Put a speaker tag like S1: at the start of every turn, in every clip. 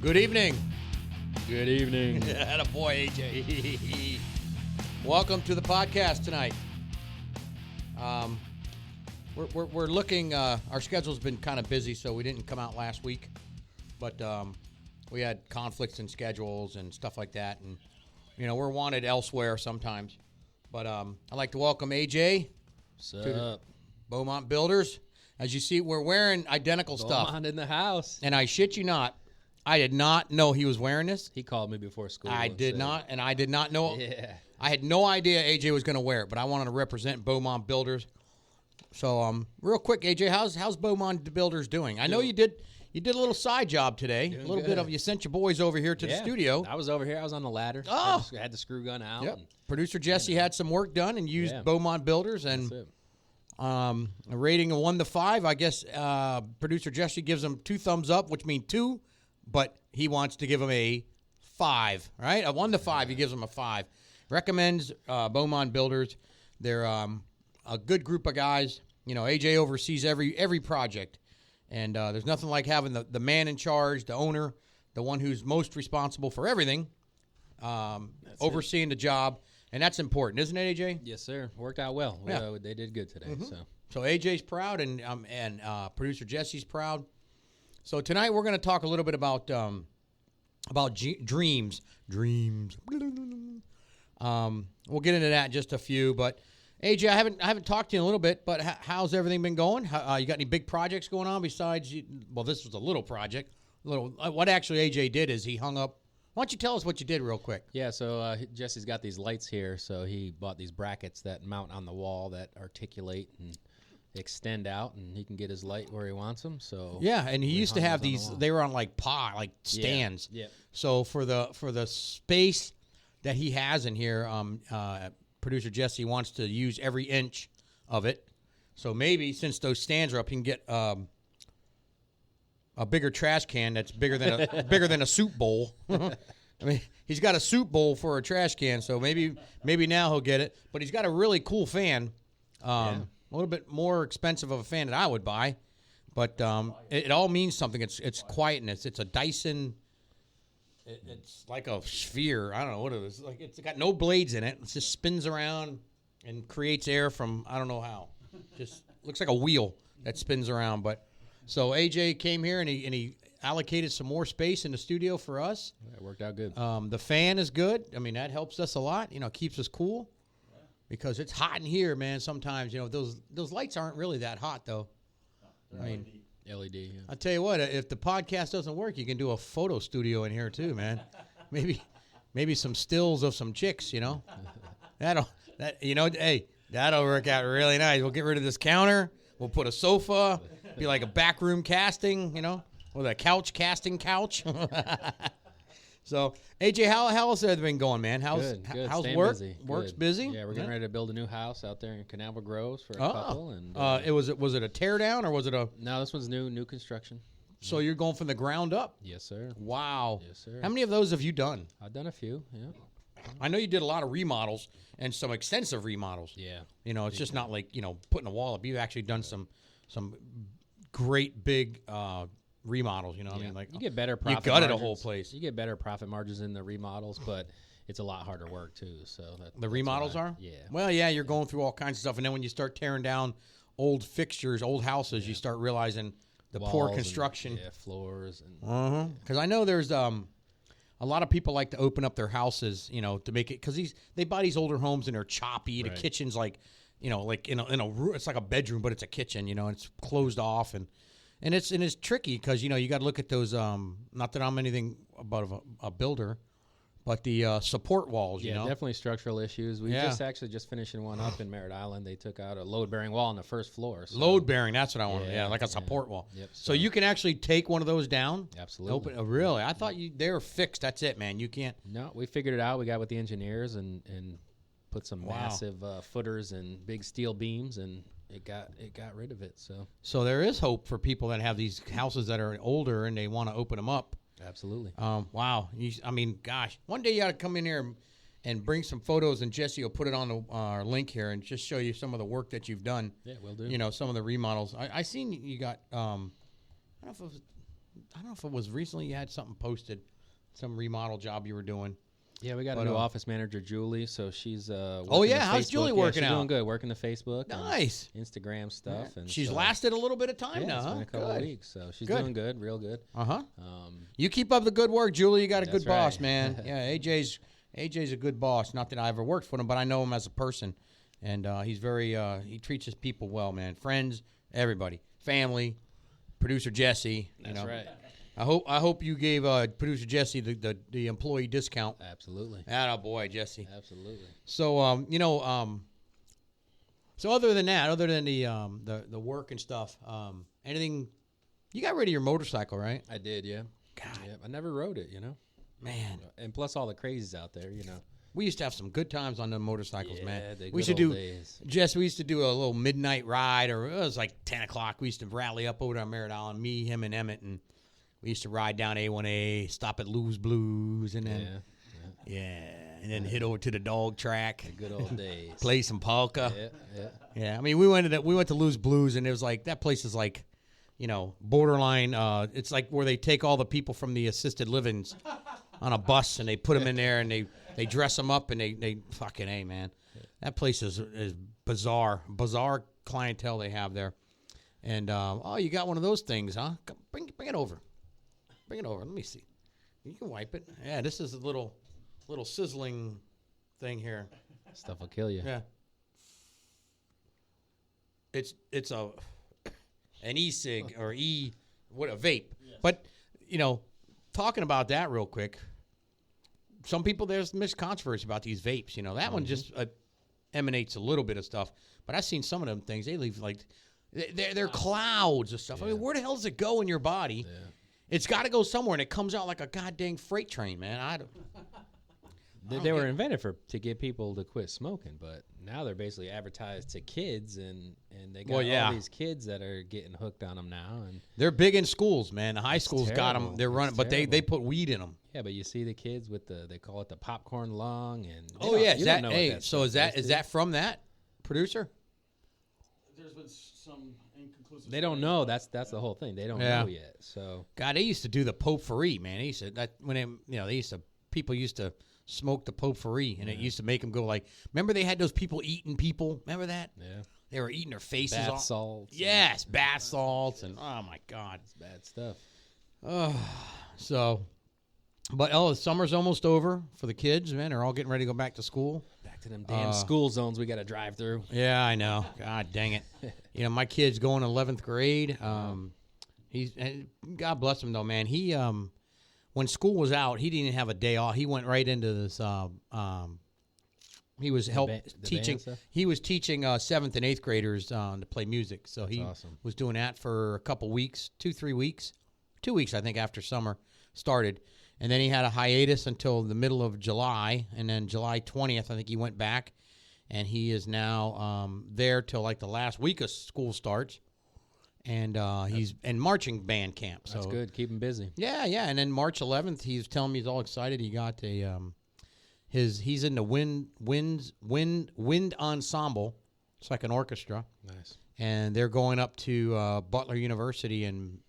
S1: Good evening.
S2: Good evening.
S1: Attaboy, AJ. Welcome to the podcast tonight. We're looking, our schedule's been kind of busy, so we didn't come out last week. But we had conflicts in schedules and stuff like that. And, you know, we're wanted elsewhere sometimes. But I'd like to welcome AJ
S2: What's
S1: to
S2: up?
S1: Beaumont Builders. As you see, we're wearing identical stuff.
S2: Beaumont in the house.
S1: And I shit you not, I did not know he was wearing this.
S2: He called me before school.
S1: I did not know.
S2: Yeah.
S1: I had no idea AJ was going to wear it, but I wanted to represent Beaumont Builders. So, real quick, AJ, how's Beaumont Builders doing? I know you did a little side job today.
S2: Doing
S1: A little
S2: good.
S1: bit of you sent your boys over here to the studio.
S2: I was over here. I was on the ladder.
S1: Oh.
S2: I had the screw gun out.
S1: Yep.
S2: And
S1: Producer Jesse had some work done and used Beaumont Builders, and
S2: that's it.
S1: a rating of 1 to 5. I guess Producer Jesse gives them 2 thumbs up, which means 2, but he wants to give them a 5. Right, a 1 to 5. He gives them a 5. Recommends Beaumont Builders. They're a good group of guys. You know, AJ oversees every project, and there's nothing like having the man in charge, the owner, the one who's most responsible for everything, overseeing the job, and that's important, isn't it, AJ?
S2: Yes, sir. Worked out well.
S1: Yeah.
S2: They did good today.
S1: So AJ's proud, and producer Jesse's proud. So tonight we're going to talk a little bit about dreams. We'll get into that in just a few, but AJ, I haven't talked to you in a little bit, but how's everything been going? You got any big projects going on besides? Well, this was a little project. What actually AJ did is he hung up. Why don't you tell us what you did real quick?
S2: Yeah, so Jesse's got these lights here, so he bought these brackets that mount on the wall that articulate and extend out, and he can get his light where he wants them. So
S1: yeah, and he used to have
S2: those on the
S1: these.
S2: wall.
S1: They were on like stands.
S2: Yeah.
S1: So for the space that he has in here, producer Jesse wants to use every inch of it. So maybe since those stands are up, he can get a bigger trash can that's bigger than a soup bowl. I mean, he's got a soup bowl for a trash can, so maybe now he'll get it. But he's got a really cool fan, a little bit more expensive of a fan than I would buy, but it all means something. It's quietness. It's a Dyson. It's like a sphere. I don't know what it is. Like it's got no blades in it. It just spins around and creates air from I don't know how. Just looks like a wheel that spins around. But so AJ came here and he allocated some more space in the studio for us.
S2: Yeah, it worked out good.
S1: The fan is good. I mean that helps us a lot. You know, keeps us cool because it's hot in here, man. Sometimes you know those lights aren't really that hot though. I mean.
S2: LED. Yeah.
S1: I'll tell you what, if the podcast doesn't work, you can do a photo studio in here too, man. Maybe some stills of some chicks, you know. That'll work out really nice. We'll get rid of this counter. We'll put a sofa. Be like a backroom casting, you know, with a casting couch. So, AJ, how has it been going, man? How's
S2: Staying
S1: work?
S2: Busy.
S1: Work's
S2: Good.
S1: busy.
S2: Yeah, we're getting ready to build a new house out there in Canaveral Groves for a couple. And
S1: was it a tear down or was it a?
S2: No, this one's new construction.
S1: So you're going from the ground up?
S2: Yes, sir.
S1: Wow.
S2: Yes, sir.
S1: How many of those have you done?
S2: I've done a few. Yeah.
S1: I know you did a lot of remodels and some extensive remodels.
S2: Yeah.
S1: You know, it's just not like, you know, putting a wall up. You've actually done some great big remodels, you know what I mean? Like
S2: you get better profit
S1: you gutted
S2: margins.
S1: a whole place.
S2: You get better profit margins in the remodels, but it's a lot harder work too. So
S1: the remodels are?
S2: Yeah.
S1: Well, yeah, you're going through all kinds of stuff. And then when you start tearing down old fixtures, old houses, you start realizing the
S2: Walls
S1: poor construction.
S2: and, floors. And
S1: Because I know there's a lot of people like to open up their houses, you know, to make it, because they buy these older homes and they're choppy.
S2: Right.
S1: The kitchen's like, you know, like in a room, it's like a bedroom, but it's a kitchen, you know, and it's closed off. And it's tricky because, you know, you got to look at those, not that I'm anything about a builder, but the support walls, you know.
S2: Definitely structural issues. We just finishing one up in Merritt Island. They took out a load-bearing wall on the first floor. So.
S1: Load-bearing, that's what I want. Yeah, like a support wall.
S2: Yep,
S1: so you can actually take one of those down?
S2: Absolutely.
S1: Really? I thought they were fixed. That's it, man. You can't.
S2: No, we figured it out. We got with the engineers and put some massive footers and big steel beams, and it got rid of it.
S1: So there is hope for people that have these houses that are older and they want to open them up.
S2: Absolutely.
S1: Wow. I mean, gosh, one day you got to come in here and bring some photos, and Jesse will put it on our link here and just show you some of the work that you've done.
S2: Yeah, we'll do.
S1: You know, some of the remodels. I seen you got. I don't know if it was I don't know if it was recently you had something posted, some remodel job you were doing.
S2: Yeah, we got a new office manager, Julie. So she's
S1: how's Julie working
S2: she's
S1: out?
S2: doing good, working the Facebook,
S1: nice
S2: Instagram stuff, and
S1: she's lasted a little bit of time now.
S2: It's been a couple of weeks, so she's doing good, real good.
S1: You keep up the good work, Julie. You got a good boss,
S2: right.
S1: man. Yeah, AJ's a good boss. Not that I ever worked for him, but I know him as a person, and he's very he treats his people well, man. Friends, everybody, family, producer Jesse.
S2: That's right.
S1: I hope you gave producer Jesse the employee discount.
S2: Absolutely.
S1: Attaboy, Jesse.
S2: Absolutely.
S1: So so other than that, other than the work and stuff, anything, you got rid of your motorcycle, right?
S2: I did, yeah.
S1: God.
S2: Yeah, I never rode it,
S1: Man.
S2: And plus all the crazies out there,
S1: We used to have some good times on the motorcycles,
S2: Yeah,
S1: man.
S2: the
S1: We used to
S2: good
S1: do,
S2: old days.
S1: Jess, we used to do a little midnight ride, or it was like 10 o'clock. We used to rally up over to Merritt Island, me, him, and Emmett, and we used to ride down A1A, stop at Lou's Blues, and then, and then hit over to the dog track.
S2: The good old days.
S1: Play some polka.
S2: Yeah.
S1: Yeah, I mean, we went to Lou's Blues, and it was like, that place is like, borderline. It's like where they take all the people from the assisted livings on a bus, and they put them in there, and they dress them up, and they fucking A, man. That place is bizarre clientele they have there. And you got one of those things, huh? Come, bring it over. Bring it over. Let me see. You can wipe it. Yeah, this is a little sizzling thing here.
S2: Stuff will kill you.
S1: Yeah. It's an e-cig or a vape. Yes. But talking about that real quick. Some people, there's mixed controversy about these vapes. That one just emanates a little bit of stuff. But I've seen some of them things. They leave like they're clouds of stuff. Yeah. I mean, where the hell does it go in your body? Yeah. It's got to go somewhere, and it comes out like a goddamn freight train, man.
S2: They were invented to get people to quit smoking, but now they're basically advertised to kids, and they got all these kids that are getting hooked on them now. And
S1: they're big in schools, man. The high schools got them. They're running, but they put weed in them.
S2: Yeah, but you see the kids with they call it the popcorn lung, and
S1: is that from that producer?
S3: There's been some inconclusive.
S2: They don't know. That's the whole thing. They don't know yet. So
S1: God, they used to do the potpourri, man. They used to people used to smoke the potpourri, and it used to make them go like. Remember they had those people eating people. Remember that?
S2: Yeah.
S1: They were eating their faces
S2: bath
S1: off.
S2: Salts.
S1: Yes, bath salts, and oh my God,
S2: it's bad stuff.
S1: But summer's almost over for the kids, man. They're all getting ready to go back to school.
S2: Back to them damn school zones we got to drive through.
S1: Yeah, I know. God dang it. My kid's going to 11th grade. God bless him though, man. He when school was out, he didn't have a day off. He went right into this. He was teaching. He was teaching 7th and 8th graders to play music. So he was doing that for a couple weeks, 2-3 weeks, 2 weeks I think after summer started. And then he had a hiatus until the middle of July, and then July 20th, I think he went back, and he is now there till like the last week of school starts, and he's in marching band camp. So
S2: that's good. Keep him busy.
S1: Yeah. And then March 11th, he's telling me he's all excited. He got a he's in the wind ensemble. It's like an orchestra.
S2: Nice.
S1: And they're going up to Butler University in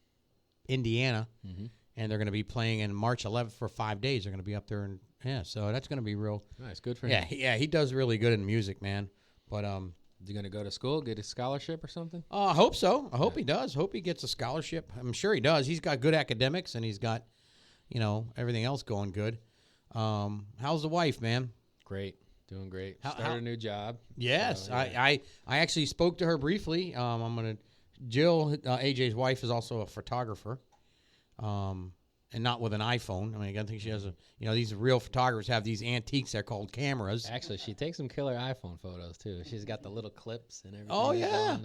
S1: Indiana. Mm-hmm. And they're going to be playing in March 11th for 5 days. They're going to be up there, and so that's going to be real
S2: nice. Good for him.
S1: Yeah, he does really good in music, man. But
S2: is he going to go to school, get a scholarship or something?
S1: I hope so. I hope he does. Hope he gets a scholarship. I'm sure he does. He's got good academics, and he's got, everything else going good. How's the wife, man?
S2: Great, doing great. Started a new job.
S1: Yes,
S2: so, yeah.
S1: I actually spoke to her briefly. Jill, AJ's wife, is also a photographer. And not with an iPhone. I mean, I think she has these real photographers have these antiques. They're called cameras.
S2: Actually, she takes some killer iPhone photos too. She's got the little clips and everything.
S1: Oh yeah.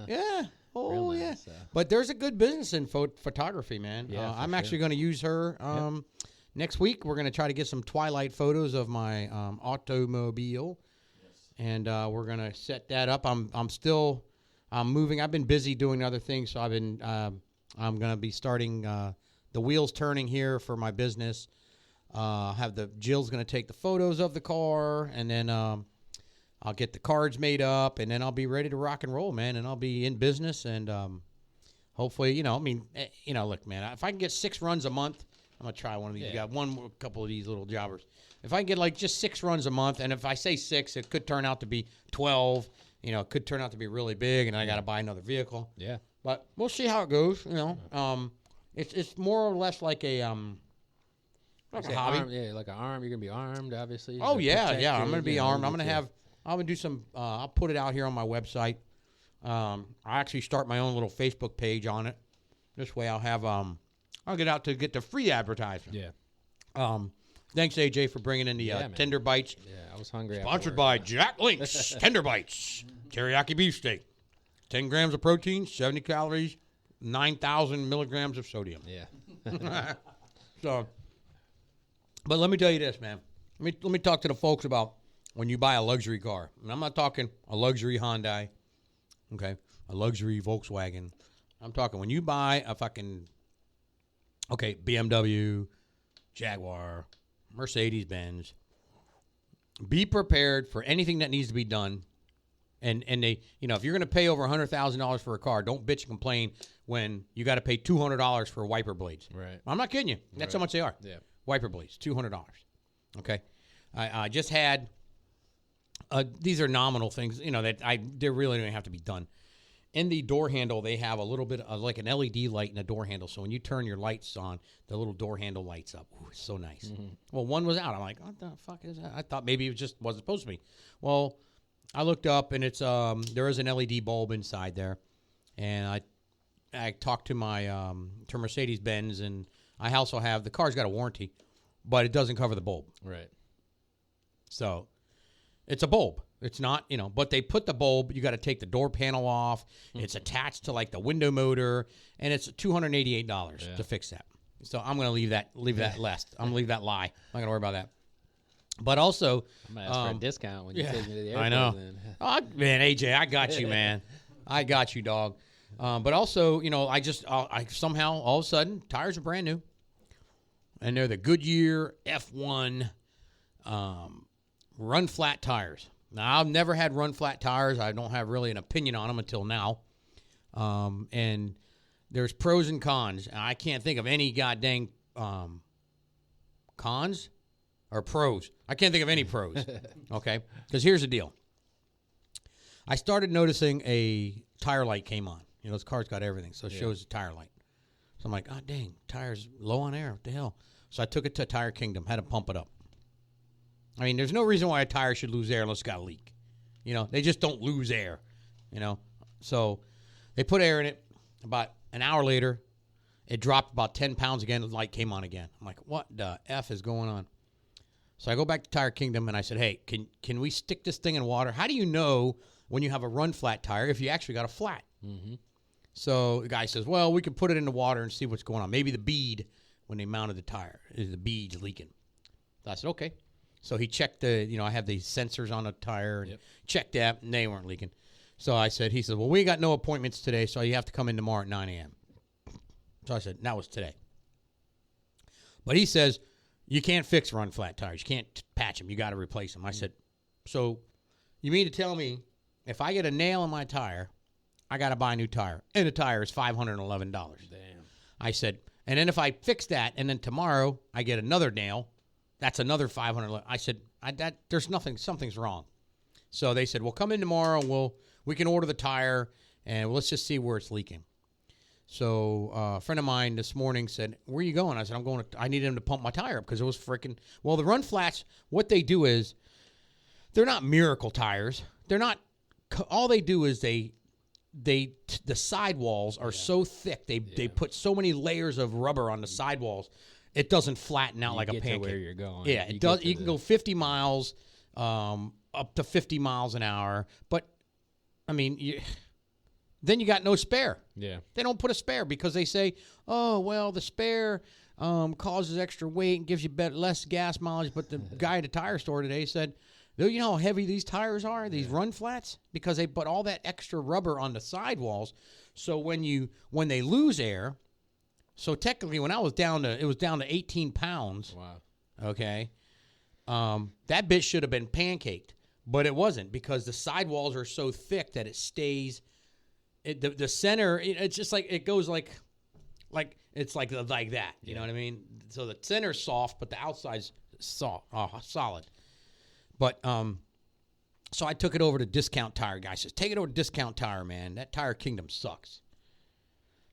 S1: Oh
S2: nice,
S1: yeah. But there's a good business in photography, man.
S2: Yeah,
S1: I'm actually going to use her next week. We're going to try to get some twilight photos of my automobile, and we're going to set that up. I'm moving. I've been busy doing other things, so I'm going to be starting. The wheels turning here for my business. Jill's going to take the photos of the car, and then I'll get the cards made up, and then I'll be ready to rock and roll, man. And I'll be in business, and hopefully, look, man, if I can get 6 runs a month, I'm going to try one of these.
S2: Yeah.
S1: You got a couple of these little jobbers. If I can get like just 6 runs a month, and if I say 6, it could turn out to be 12. It could turn out to be really big, and I got to buy another vehicle.
S2: Yeah.
S1: But we'll see how it goes, It's more or less like a hobby.
S2: Like an arm. You're going to be armed, obviously.
S1: Oh, yeah. I'm going to be armed. I'm going to do some, I'll put it out here on my website. I actually start my own little Facebook page on it. This way I'll have, I'll get the free advertisement.
S2: Yeah.
S1: Thanks, AJ, for bringing in the Tender Bites.
S2: Yeah, I was hungry.
S1: Sponsored by Jack Link's Tender Bites. Teriyaki beefsteak. 10 grams of protein, 70 calories, 9,000 milligrams of sodium.
S2: Yeah.
S1: But let me tell you this, man. Let me talk to the folks about when you buy a luxury car. And I'm not talking a luxury Hyundai, okay, a luxury Volkswagen. I'm talking when you buy a fucking, BMW, Jaguar, Mercedes-Benz, be prepared for anything that needs to be done. And they, if you're going to pay over $100,000 for a car, don't bitch and complain when you got to pay $200 for wiper blades.
S2: Right.
S1: I'm not kidding you. That's how much they are.
S2: Yeah.
S1: Wiper blades, $200. Okay. I just had, these are nominal things, they really don't have to be done. In the door handle, they have a little bit of like an LED light in the door handle. So when you turn your lights on, the little door handle lights up. Ooh, it's so nice. Mm-hmm. Well, one was out. I'm like, what the fuck is that? I thought maybe it just wasn't supposed to be. Well, I looked up, and it's there is an LED bulb inside there. And I talked to my to Mercedes-Benz, and I also have, the car's got a warranty, but it doesn't cover the bulb.
S2: Right.
S1: So it's a bulb. It's not, but they put the bulb, you got to take the door panel off. Mm-hmm. It's attached to like the window motor, and it's $288 to fix that. So I'm going to leave that last. I'm going to leave that lie. I'm not going to worry about that. But also,
S2: I'm going to ask for a discount when you take me to the airport.
S1: I know. Man, AJ, I got you, man. I got you, dog. But also, I somehow, all of a sudden, tires are brand new. And they're the Goodyear F1 run flat tires. Now, I've never had run flat tires. I don't have really an opinion on them until now. And there's pros and cons. And I can't think of any goddamn cons or pros. I can't think of any pros. Okay? Because here's the deal. I started noticing a tire light came on. This car's got everything, so it shows the tire light. So I'm like, oh, dang, tire's low on air. What the hell? So I took it to Tire Kingdom, had to pump it up. I mean, there's no reason why a tire should lose air unless it's got a leak. They just don't lose air, So they put air in it. About an hour later, it dropped about 10 pounds again. The light came on again. I'm like, what the F is going on? So I go back to Tire Kingdom, and I said, hey, can we stick this thing in water? How do you know when you have a run flat tire if you actually got a flat? Mm-hmm. So the guy says, well, we can put it in the water and see what's going on. Maybe the bead, when they mounted the tire, the bead's leaking. So I said, okay. So he checked I have these sensors on the tire, and checked that, and they weren't leaking. So he said, well, we got no appointments today, so you have to come in tomorrow at 9 a.m. So I said, that was today. But he says, you can't fix run flat tires. You can't patch them. You got to replace them. I said, so you mean to tell me if I get a nail in my tire, I got to buy a new tire, and the tire is $511. Damn. I said, and then if I fix that, and then tomorrow I get another nail, that's another $500. I said, there's something's wrong. So they said, well, come in tomorrow. We can order the tire, and let's just see where it's leaking. So a friend of mine this morning said, where are you going? I said, I needed him to pump my tire up because it was well, the run flats, what they do is they're not miracle tires. They're not, all they do is the sidewalls are so thick. They put so many layers of rubber on the sidewalls. It doesn't flatten out like a pancake.
S2: To where you're going.
S1: Yeah, it does. You can go 50 miles, up to 50 miles an hour. But, I mean, then you got no spare.
S2: Yeah. They
S1: don't put a spare because they say, oh, well, the spare causes extra weight and gives you less gas mileage. But the guy at the tire store today said, you know how heavy these tires are, these run flats? Because they put all that extra rubber on the sidewalls. So when they lose air, so technically when it was down to 18 pounds.
S2: Wow.
S1: Okay. That bit should have been pancaked, but it wasn't because the sidewalls are so thick that it stays the center, it's just like it goes like it's like that. You know what I mean? So the center's soft, but the outside's solid. But so I took it over to Discount Tire. Guy says, take it over to Discount Tire, man. That Tire Kingdom sucks.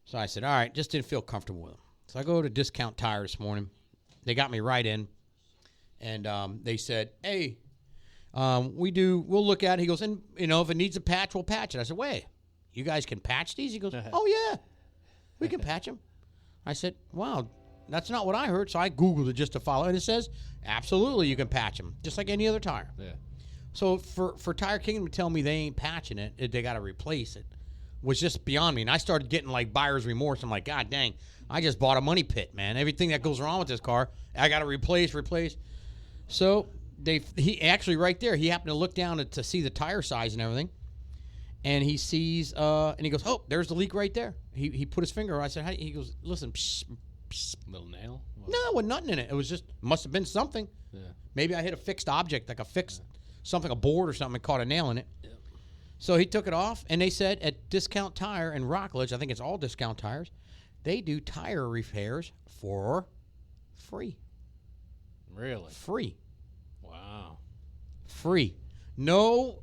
S1: So I said, all right, just didn't feel comfortable with them. So I go to Discount Tire this morning. They got me right in, and they said, hey, we'll look at it. He goes, and if it needs a patch, we'll patch it. I said, wait, you guys can patch these? He goes, oh yeah, we can patch them. I said, wow, that's not what I heard. So I Googled it just to follow, and it says, absolutely, you can patch them, just like any other tire.
S2: Yeah.
S1: So for Tire Kingdom to tell me they ain't patching it, they got to replace it, was just beyond me. And I started getting like buyer's remorse. I'm like, God dang, I just bought a money pit, man. Everything that goes wrong with this car, I got to replace. So he actually right there, he happened to look down to see the tire size and everything. And he sees, and he goes, oh, there's the leak right there. He put his finger. I said, he goes, listen, psh, psh.
S2: Little nail? What?
S1: No, with nothing in it. It was just, must have been something.
S2: Yeah.
S1: Maybe I hit a fixed object, like something, a board or something, and caught a nail in it.
S2: Yep.
S1: So he took it off, and they said at Discount Tire in Rockledge, I think it's all Discount Tires, they do tire repairs for free.
S2: Really?
S1: Free.
S2: Wow.
S1: Free. No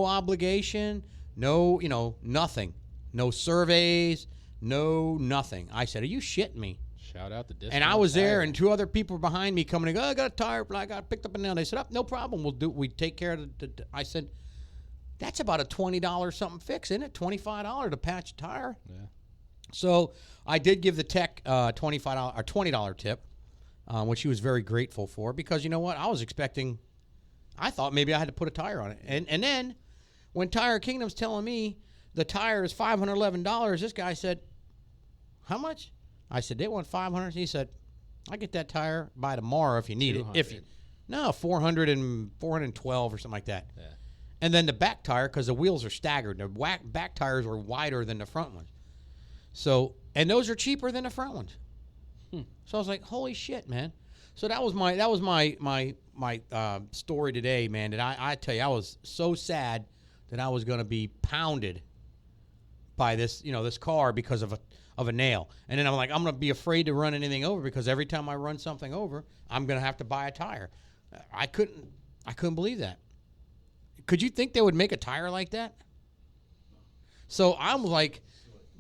S1: obligation, no, nothing. No surveys, no nothing. I said, are you shitting me?
S2: Shout out to Discount
S1: And I was there,
S2: Tire.
S1: and two other people behind me coming and go, I got a tire, I got picked up and down. They said, no problem. We take care of I said, that's about a $20 something fix, isn't it? $25 to patch a tire.
S2: Yeah.
S1: So I did give the tech $25 or $20 tip, which he was very grateful for, because you know what? I thought maybe I had to put a tire on it. And then when Tire Kingdom's telling me the tire is $511, this guy said, how much? I said, they want $500. He said, I get that tire by tomorrow if you need it. No, 400 and 412 or something like that.
S2: Yeah.
S1: And then the back tire, because the wheels are staggered, the back tires were wider than the front ones. So, and those are cheaper than the front ones. So I was like, holy shit, man. So that was my story today, man. That I tell you, I was so sad that I was going to be pounded by this car because of a nail. And then I'm like, I'm going to be afraid to run anything over, because every time I run something over, I'm going to have to buy a tire. I couldn't believe that. Could you think they would make a tire like that? So I'm like,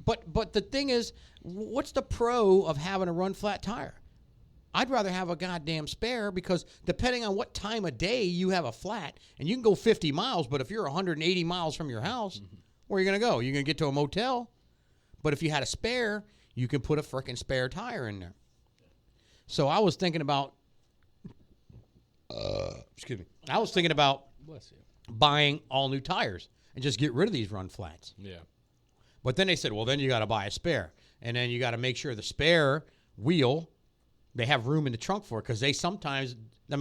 S1: but the thing is, what's the pro of having a run flat tire? I'd rather have a goddamn spare, because depending on what time of day you have a flat, and you can go 50 miles, but if you're 180 miles from your house, where are you going to go? You're going to get to a motel. But if you had a spare, you can put a frickin' spare tire in there. So I was thinking about, I was thinking about buying all new tires and just get rid of these run flats.
S2: Yeah.
S1: But then they said, well, then you got to buy a spare. And then you got to make sure the spare wheel, they have room in the trunk for it, because they sometimes, I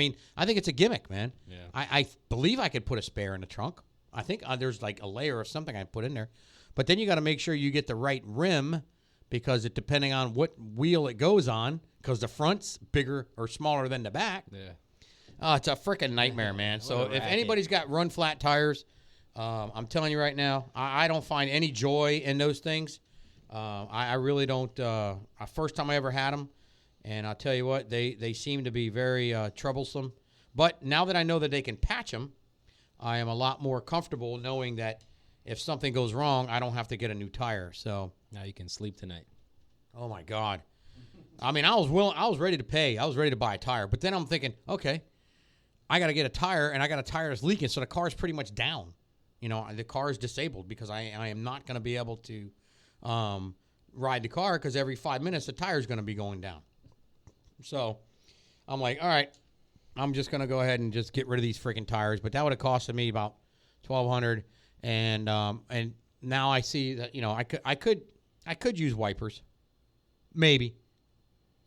S1: think it's a gimmick, man.
S2: Yeah.
S1: I believe I could put a spare in the trunk. I think there's like a layer or something I put in there. But then you got to make sure you get the right rim, because depending on what wheel it goes on, because the front's bigger or smaller than the back.
S2: Yeah.
S1: It's a freaking nightmare, man. So if anybody's got run flat tires, I'm telling you right now, I don't find any joy in those things. I really don't. First time I ever had them, and I'll tell you what, they seem to be very troublesome. But now that I know that they can patch them, I am a lot more comfortable knowing that if something goes wrong, I don't have to get a new tire. So
S2: now you can sleep tonight.
S1: Oh my God. I was ready to pay. I was ready to buy a tire. But then I'm thinking, okay, I got to get a tire, and I got a tire that's leaking, so the car's pretty much down. The car is disabled, because I am not going to be able to ride the car, because every 5 minutes the tire's going to be going down. So I'm like, all right, I'm just going to go ahead and just get rid of these freaking tires. But that would have costed me about $1,200. And now I see that, I could use wipers. Maybe.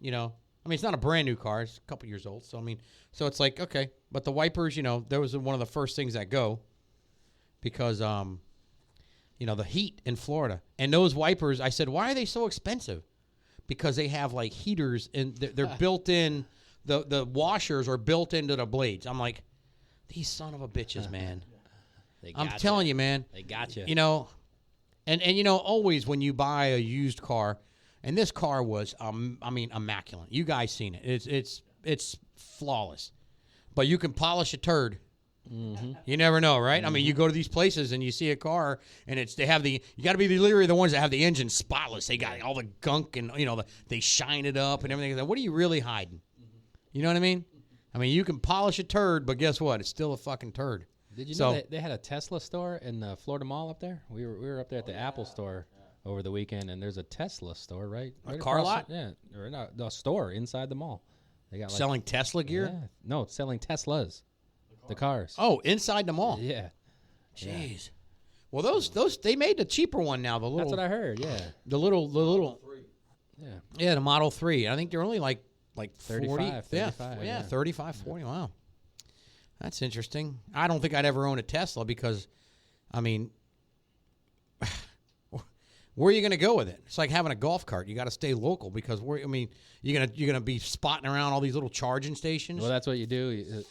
S1: It's not a brand new car. It's a couple years old. So, so it's like, okay. But the wipers, that was one of the first things that go, because, the heat in Florida. And those wipers, I said, why are they so expensive? Because they have like heaters, and they're built in, the washers are built into the blades. I'm like, these son of a bitches, man. I'm telling you, man.
S2: They got you.
S1: And you know, always when you buy a used car, and this car was, immaculate. You guys seen it. It's flawless. But you can polish a turd. Mm-hmm. You never know, right? Mm-hmm. I mean, you go to these places and you see a car, and you got to be literally the ones that have the engine spotless. They got all the gunk, and they shine it up and everything. What are you really hiding? You know what I mean? I mean, you can polish a turd, but guess what? It's still a fucking turd.
S2: Did you know they had a Tesla store in the Florida Mall up there? We were up there at the Apple store over the weekend, and there's a Tesla store right
S1: a car lot?
S2: Yeah, or a store inside the mall. They got
S1: selling Tesla gear?
S2: Yeah. No, it's selling Teslas. The cars.
S1: Oh, inside the mall.
S2: Yeah.
S1: Jeez. Well, those they made the cheaper one now. The little.
S2: That's what I heard. Yeah.
S1: The little.
S3: Model 3.
S2: Yeah.
S1: Yeah, the Model 3. I think they're only like
S2: 35, 35.
S1: Yeah, 35, 40. Wow. That's interesting. I don't think I'd ever own a Tesla because, I mean, where are you going to go with it? It's like having a golf cart. You got to stay local because you're gonna be spotting around all these little charging stations.
S2: Well, that's what you do.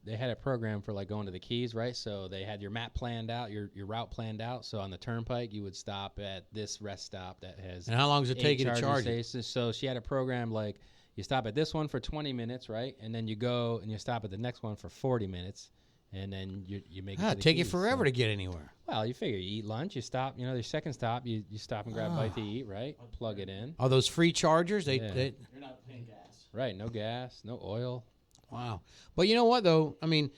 S2: They had a program for like going to the Keys, right? So they had your map planned out, your route planned out. So on the turnpike, you would stop at this rest stop that has.
S1: And how long does it take you to charge it?
S2: So she had a program like you stop at this one for 20 minutes, right? And then you go and you stop at the next one for 40 minutes. And then you make it.
S1: It'd take you forever to get anywhere.
S2: Well, you figure you eat lunch, you stop. Your second stop, you stop and grab a bite to eat, right? Plug it in.
S1: Oh, those free chargers?
S3: You're not paying gas.
S2: Right, no gas, no oil.
S1: Wow. But you know what though? I mean,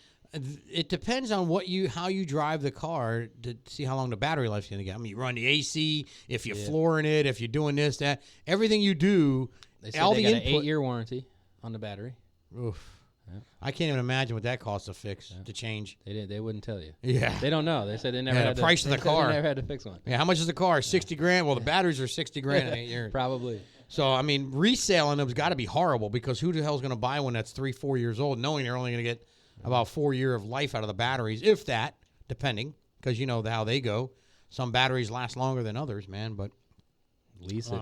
S1: it depends on how you drive the car to see how long the battery life's going to get. I mean, you run the AC, if you're flooring it, if you're doing this, that, everything you do.
S2: They said they got an 8-year warranty on the battery.
S1: Oof. Yeah. I can't even imagine what that costs to fix, to change.
S2: They wouldn't tell you.
S1: Yeah.
S2: They don't know. They said they never had
S1: the price of the car.
S2: They never had to fix one.
S1: Yeah, how much is the car? $60,000. Well, the batteries are $60,000 in 8 years.
S2: Probably.
S1: So, I mean, reselling them's got to be horrible because who the hell's going to buy one that's 3-4 years old knowing they're only going to get about 4 years of life out of the batteries, if that, depending, because you know how they go. Some batteries last longer than others, man, but.
S2: Lease it.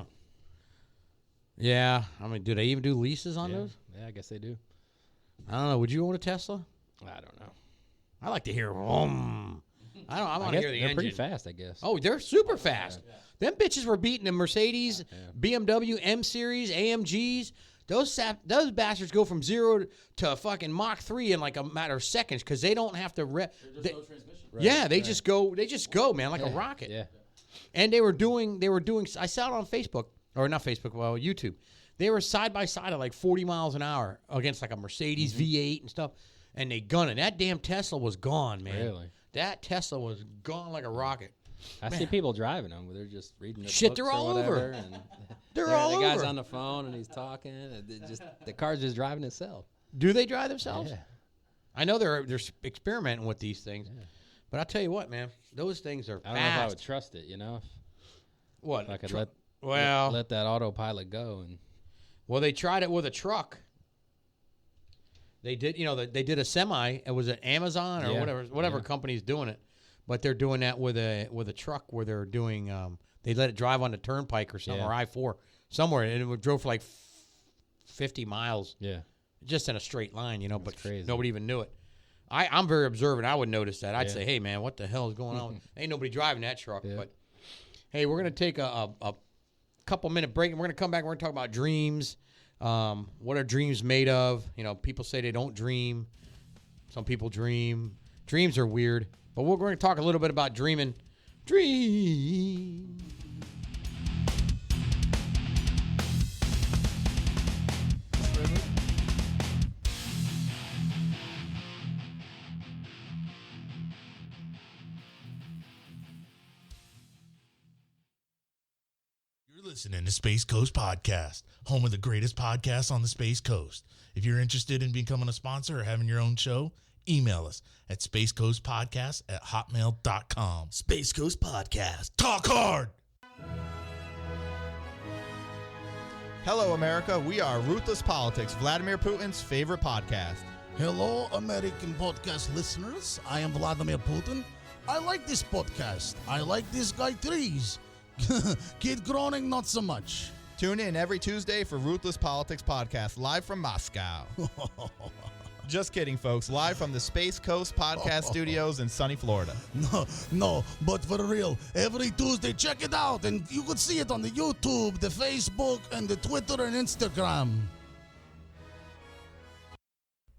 S1: Yeah. I mean, do they even do leases on those?
S2: Yeah, I guess they do.
S1: I don't know. Would you own a Tesla?
S2: I don't know.
S1: I like to hear I want to hear the engine.
S2: They're pretty fast, I guess.
S1: Oh, they're super fast. Yeah. Them bitches were beating the Mercedes, BMW, M Series, AMGs. Those bastards go from 0 to fucking Mach 3 in like a matter of seconds because they don't have to.
S3: There's no transmission.
S1: Right, yeah, they just go. They just go, man, like a rocket.
S2: Yeah.
S1: And they were doing. I saw it on Facebook or not Facebook. Well, YouTube. They were side by side at like 40 miles an hour against like a Mercedes V8 and stuff, and they gunning. That damn Tesla was gone, man.
S2: Really?
S1: That Tesla was gone like a rocket.
S2: I see people driving them where they're just reading the
S1: shit.
S2: books
S1: They're all
S2: or whatever,
S1: over.
S2: And
S1: they're all
S2: the
S1: over.
S2: guy's on the phone and he's talking. And the car's just driving itself.
S1: Do they drive themselves?
S2: Yeah.
S1: I know they're experimenting with these things, but I'll tell you what, man, those things are fast.
S2: I don't know if I would trust it.
S1: What?
S2: If I could let that autopilot go and.
S1: Well, they tried it with a truck. They did, they did a semi. It was at Amazon or whatever company's doing it, but they're doing that with a truck where they're doing. They let it drive on the turnpike or something or I-4 somewhere, and it drove for like 50 miles.
S2: Yeah,
S1: just in a straight line,
S2: That's
S1: but
S2: crazy.
S1: Nobody even knew it. I'm very observant. I would notice that. I'd say, hey man, what the hell is going on? Ain't nobody driving that truck. Yeah. But hey, we're gonna take a couple minute break, and we're going to come back. We're going to talk about dreams. What are dreams made of? People say they don't dream. Some people dream. Dreams are weird. But we're going to talk a little bit about dreaming. Dream.
S4: Listening to Space Coast Podcast, home of the greatest podcasts on the Space Coast. If you're interested in becoming a sponsor or having your own show, email us at spacecoastpodcast@hotmail.com. Space Coast Podcast. Talk hard!
S5: Hello, America. We are Ruthless Politics, Vladimir Putin's favorite podcast.
S6: Hello, American podcast listeners. I am Vladimir Putin. I like this podcast. I like this guy Trees. Kid Groening, not so much.
S5: Tune in every Tuesday for Ruthless Politics Podcast, live from Moscow. Just kidding, folks. Live from the Space Coast Podcast Studios in sunny Florida.
S6: No, but for real, every Tuesday, check it out. And you can see it on the YouTube, the Facebook, and the Twitter and Instagram.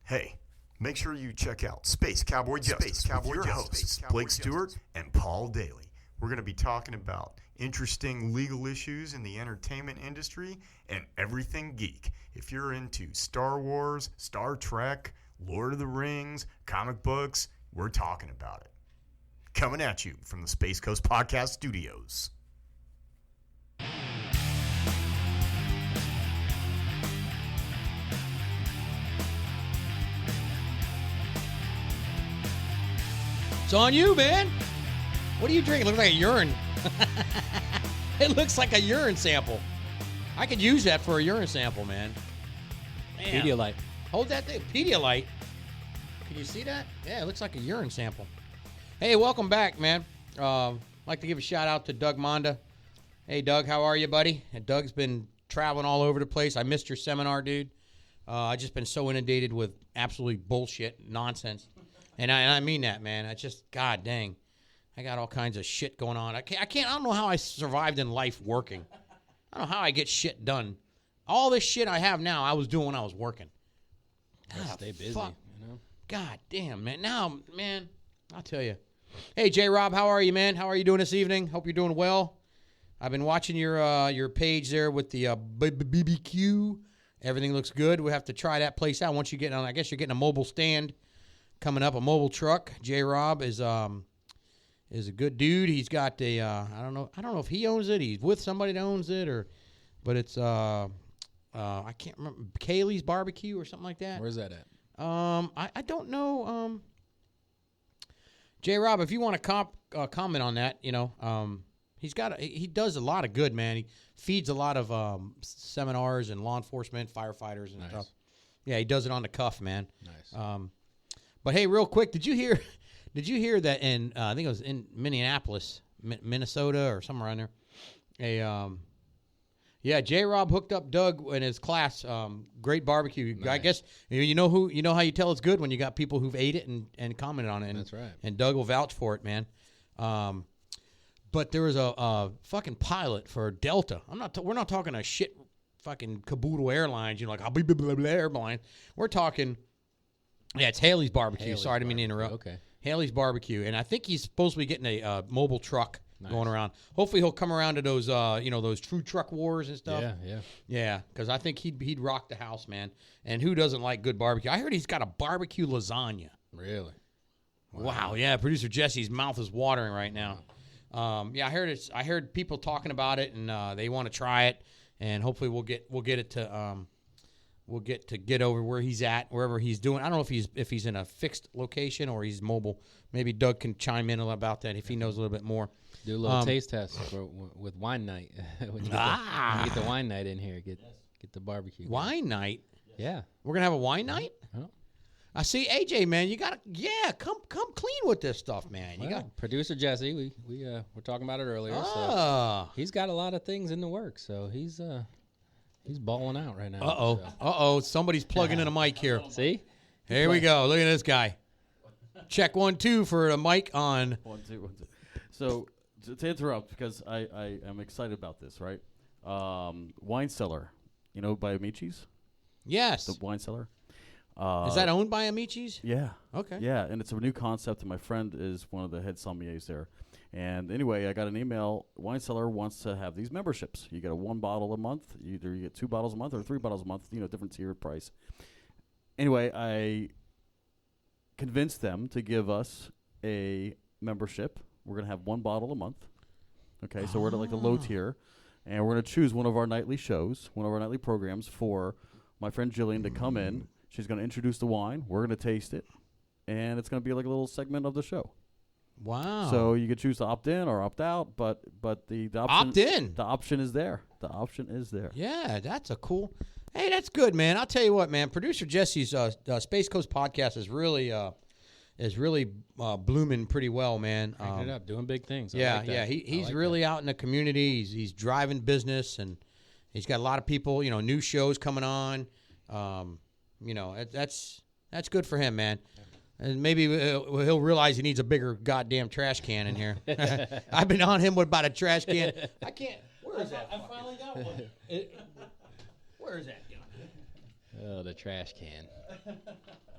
S7: Hey, make sure you check out Space Cowboy Justice with your hosts, Blake Stewart and Paul Daly. We're going to be talking about interesting legal issues in the entertainment industry and everything geek. If you're into Star Wars, Star Trek, Lord of the Rings, comic books, we're talking about it. Coming at you from the Space Coast Podcast Studios.
S1: It's on you, man. What are you drinking? It looks like a urine. It looks like a urine sample. I could use that for a urine sample, man.
S2: Pedialyte.
S1: Hold that thing. Pedialyte. Can you see that? Yeah, it looks like a urine sample. Hey, welcome back, man. I'd like to give a shout out to Doug Monda. Hey, Doug, how are you, buddy? And Doug's been traveling all over the place. I missed your seminar, dude. I've just been so inundated with absolutely bullshit, nonsense. And I mean that, man. I just, God dang. I got all kinds of shit going on. I don't know how I survived in life working. I don't know how I get shit done. All this shit I have now, I was doing when I was working.
S2: God, stay busy,
S1: fuck.
S2: you know?
S1: God damn, man. Now, man, I'll tell you. Hey, J-Rob, how are you, man? How are you doing this evening? Hope you're doing well. I've been watching your page there with the BBQ. Everything looks good. We'll have to try that place out once you get on. I guess you're getting a mobile stand coming up, a mobile truck. J-Rob is a good dude. He's got a I don't know if he owns it. He's with somebody that owns it, but it's I can't remember, Kaylee's Barbecue or something like that.
S2: Where's that at?
S1: I don't know. J-Rob, if you want to comment on that, you know, he does a lot of good, man. He feeds a lot of seminars and law enforcement, firefighters and stuff. Yeah, he does it on the cuff, man.
S2: Nice.
S1: But hey, real quick, did you hear that in I think it was in Minneapolis, Minnesota or somewhere around there? J-Rob hooked up Doug in his class. Great barbecue. Nice. I guess you know how you tell it's good when you got people who've ate it and commented on it. And,
S2: that's right. And
S1: Doug will vouch for it, man. But there was a fucking pilot for Delta. We're not talking a shit fucking caboodle airlines. You know, like a blah, blah, blah airline. We're talking. Yeah, it's Haley's Barbecue. Sorry to interrupt.
S2: Okay.
S1: Haley's Barbecue, and I think he's supposed to be getting a mobile truck going around. Hopefully, he'll come around to those, those true truck wars and stuff. Yeah. Because I think he'd rock the house, man. And who doesn't like good barbecue? I heard he's got a barbecue lasagna.
S2: Really?
S1: Wow. Yeah. Producer Jesse's mouth is watering right now. I heard I heard people talking about it, and they want to try it, and hopefully we'll get it to. We'll get over where he's at, wherever he's doing. I don't know if he's in a fixed location or he's mobile. Maybe Doug can chime in about that if he knows a little bit more.
S2: Do a little taste test with wine night. when you get the wine night in here, get the barbecue.
S1: Wine night?
S2: Yeah.
S1: We're gonna have a wine night?
S2: Oh.
S1: I see, AJ, man. You gotta come clean with this stuff, man. You got
S2: producer Jesse. We were talking about it earlier.
S1: Oh.
S2: So he's got a lot of things in the works. So he's balling out right now.
S1: Uh-oh. Somebody's plugging in a mic here.
S2: See?
S1: Here we go. Look at this guy. Check 1, 2 for a mic on.
S3: 1, 2, 1, 2. So, to interrupt, because I am excited about this, right? Wine Cellar, by Amici's?
S1: Yes.
S3: The Wine Cellar.
S1: Is that owned by Amici's?
S3: Yeah.
S1: Okay.
S3: Yeah, and it's a new concept, and my friend is one of the head sommeliers there. And anyway, I got an email. Wine Cellar wants to have these memberships. You get a 1 bottle a month. Either you get 2 bottles a month or 3 bottles a month. Different tiered price. Anyway, I convinced them to give us a membership. We're gonna have 1 bottle a month. Okay, so we're at like the low tier, and we're gonna choose one of our nightly shows, one of our nightly programs for my friend Jillian to come in. She's gonna introduce the wine. We're gonna taste it, and it's gonna be like a little segment of the show.
S1: Wow.
S3: So you could choose to opt in or opt out, but the option,
S1: opt in.
S3: The option is there. The option is there.
S1: Yeah, that's a cool. Hey, that's good, man. I'll tell you what, man. Producer Jesse's Space Coast podcast is really blooming pretty well, man.
S2: Cranking it up, doing big things.
S1: Yeah,
S2: like that.
S1: He's really out in the community. He's driving business, and he's got a lot of people. New shows coming on. That's That's good for him, man. And maybe he'll realize he needs a bigger goddamn trash can in here. I've been on him about a trash can. I can't. Where is that? I finally got one. Where is that?
S2: Oh, the trash can.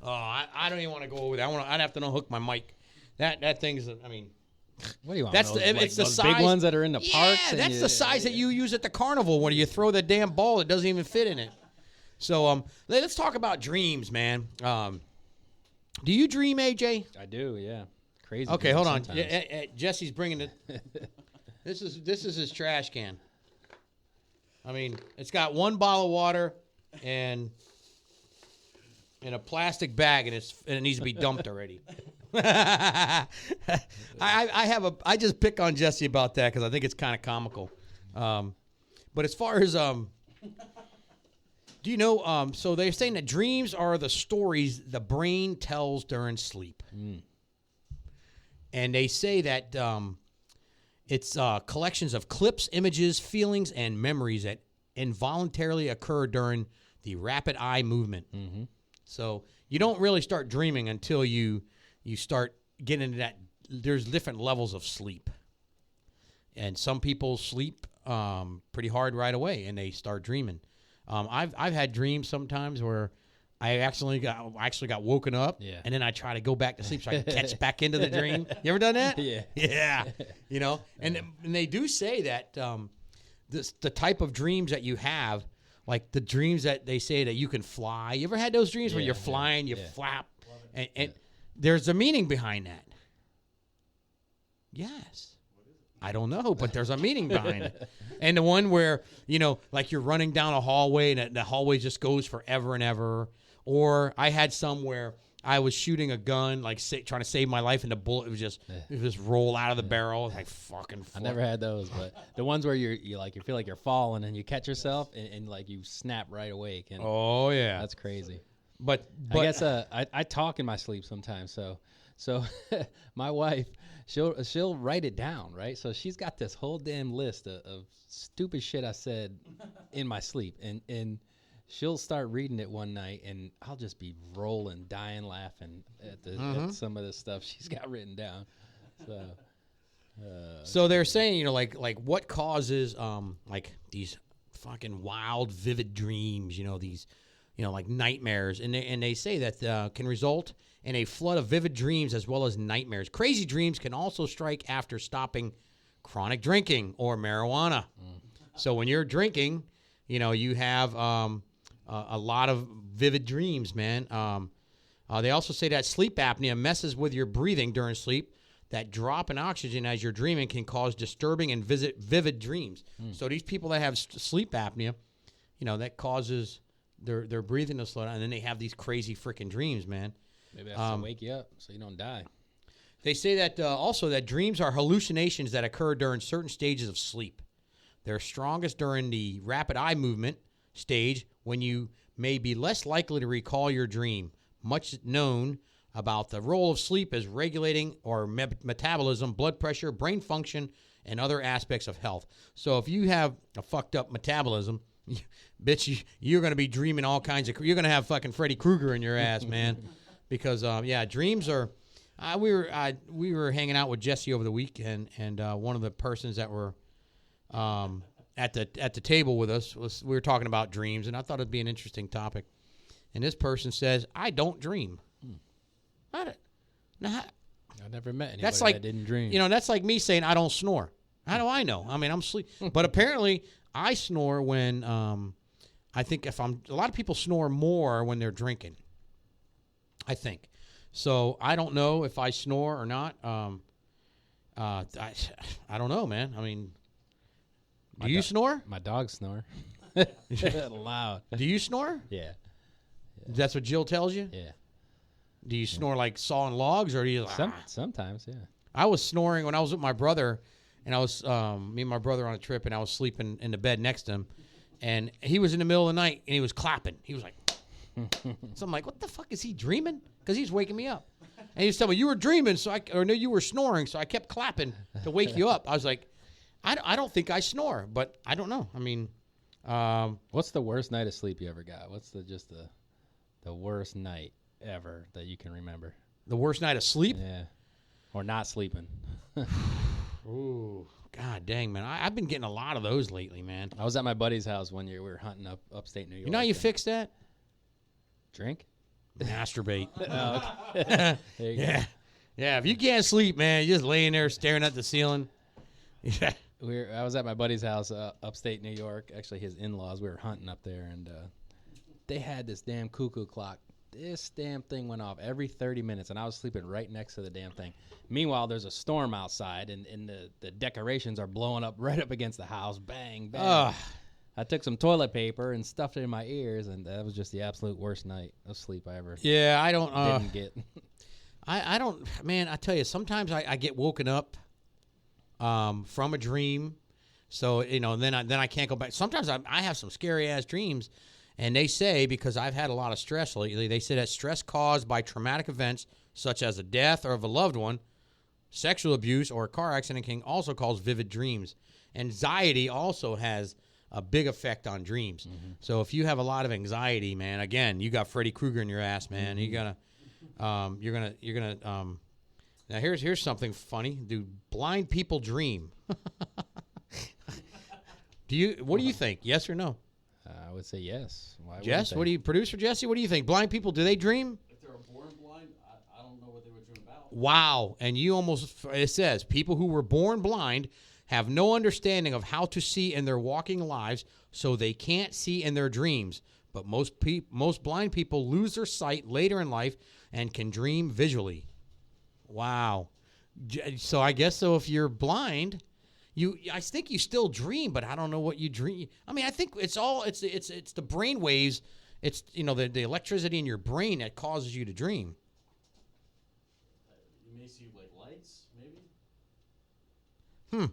S1: Oh, I don't even want to go over that. I'd have to unhook my mic. That thing's. I mean.
S2: What do you want?
S1: That's
S2: those,
S1: it's the
S2: those
S1: size,
S2: big ones that are in the parks.
S1: Yeah, that's the size that you use at the carnival when you throw the damn ball that doesn't even fit in it. So let's talk about dreams, man. Do you dream, AJ?
S2: I do, yeah. Crazy.
S1: Okay, hold on.
S2: Sometimes.
S1: Jesse's bringing it. This is his trash can. I mean, it's got one bottle of water and a plastic bag, and it needs to be dumped already. I just pick on Jesse about that because I think it's kind of comical. But as far as do you know? So they're saying that dreams are the stories the brain tells during sleep, and they say that it's collections of clips, images, feelings, and memories that involuntarily occur during the rapid eye movement. Mm-hmm. So you don't really start dreaming until you start getting into that. There's different levels of sleep, and some people sleep pretty hard right away, and they start dreaming. I've had dreams sometimes where I actually got woken up, and then I try to go back to sleep so I can catch back into the dream. You ever done that?
S2: Yeah.
S1: Yeah. You know, and they do say that the type of dreams that you have, like the dreams that they say that you can fly. You ever had those dreams where you're flying, you flap, and there's a meaning behind that. Yes. I don't know, but there's a meaning behind it. And the one where, you know, like you're running down a hallway and the hallway just goes forever and ever. Or I had some where I was shooting a gun, like trying to save my life, and the bullet would just roll out of the barrel. Like fucking.
S2: I never had those, but the ones where you feel like you're falling and you catch yourself and like you snap right awake. And
S1: oh yeah,
S2: that's crazy.
S1: But
S2: I guess I talk in my sleep sometimes. So my wife, she'll write it down, right? So she's got this whole damn list of stupid shit I said in my sleep, and she'll start reading it one night, and I'll just be rolling, dying, laughing at some of the stuff she's got written down.
S1: So they're saying, you know, like what causes like these fucking wild, vivid dreams, you know, these, you know, like nightmares, and they say that can result in a flood of vivid dreams as well as nightmares. Crazy dreams can also strike after stopping chronic drinking or marijuana. So when you're drinking, you know, you have a lot of vivid dreams, man. They also say that sleep apnea messes with your breathing during sleep. That drop in oxygen as you're dreaming can cause disturbing and vivid dreams. So these people that have sleep apnea, you know, that causes their breathing to slow down, and then they have these crazy freaking dreams, man.
S2: Maybe that's to wake you up so you don't die.
S1: They say that also that dreams are hallucinations that occur during certain stages of sleep. They're strongest during the rapid eye movement stage when you may be less likely to recall your dream. Much known about the role of sleep as regulating or metabolism, blood pressure, brain function, and other aspects of health. So if you have a fucked up metabolism, bitch, you're going to be dreaming all kinds of... You're going to have fucking Freddy Krueger in your ass, man. Because, dreams are... we were hanging out with Jesse over the weekend, and one of the persons that were at the table with us we were talking about dreams, and I thought it'd be an interesting topic. And this person says, "I don't dream." I
S2: never met anybody that didn't dream.
S1: You know, that's like me saying I don't snore. How do I know? I mean, I'm sleep, but apparently I snore when I think a lot of people snore more when they're drinking. I think. So I don't know if I snore or not. I don't know, man. I mean, do you snore?
S2: My dogs snore. Loud.
S1: Do you snore?
S2: Yeah.
S1: That's what Jill tells you?
S2: Yeah.
S1: Do you snore like sawing logs, or do you?
S2: Sometimes, yeah.
S1: I was snoring when I was with my brother, and I was me and my brother on a trip, and I was sleeping in the bed next to him, and he was in the middle of the night, and he was clapping. He was like, so I'm like, what the fuck is he dreaming? Because he's waking me up, and he was telling me you were dreaming, you were snoring, so I kept clapping to wake you up. I was like, I don't think I snore, but I don't know. I mean,
S2: what's the worst night of sleep you ever got? What's the worst night? ever that you can remember?
S1: The worst night of sleep?
S2: Yeah. Or not sleeping.
S1: Ooh, God dang, man. I've been getting a lot of those lately, man.
S2: I was at my buddy's house one year. We were hunting upstate New York.
S1: You know how you
S2: and
S1: fix that?
S2: drink?
S1: Masturbate.
S2: There you go.
S1: Yeah. Yeah, if you can't sleep, man, you're just laying there staring at the ceiling. Yeah.
S2: I was at my buddy's house upstate New York. Actually, his in-laws. We were hunting up there, and they had this damn cuckoo clock. This damn thing went off every 30 minutes, and I was sleeping right next to the damn thing. Meanwhile, there's a storm outside, and the decorations are blowing up right up against the house. Bang, bang.
S1: Ugh.
S2: I took some toilet paper and stuffed it in my ears, and that was just the absolute worst night of sleep I ever
S1: Yeah, I don't.
S2: didn't get.
S1: I don't, man, I tell you, sometimes I get woken up from a dream. So, then I can't go back. Sometimes I have some scary-ass dreams, and they say, because I've had a lot of stress lately, they say that stress caused by traumatic events, such as a death of a loved one, sexual abuse, or a car accident can also cause vivid dreams. Anxiety also has a big effect on dreams. Mm-hmm. So if you have a lot of anxiety, man, again, you got Freddy Krueger in your ass, man. Mm-hmm. You're gonna. Now here's something funny. Do blind people dream? What do you think? Yes or no?
S2: I would say yes. Why
S1: Jess,
S2: wouldn't they?
S1: Producer Jesse, what do you think? Blind people, do they dream?
S3: If they were born blind, I don't know what they would dream about.
S1: Wow. And it says, people who were born blind have no understanding of how to see in their walking lives, so they can't see in their dreams. But most blind people lose their sight later in life and can dream visually. Wow. So I guess if you're blind, I think you still dream, but I don't know what you dream. I mean, I think it's the brain waves. It's the electricity in your brain that causes you to dream.
S3: You may see like lights, maybe.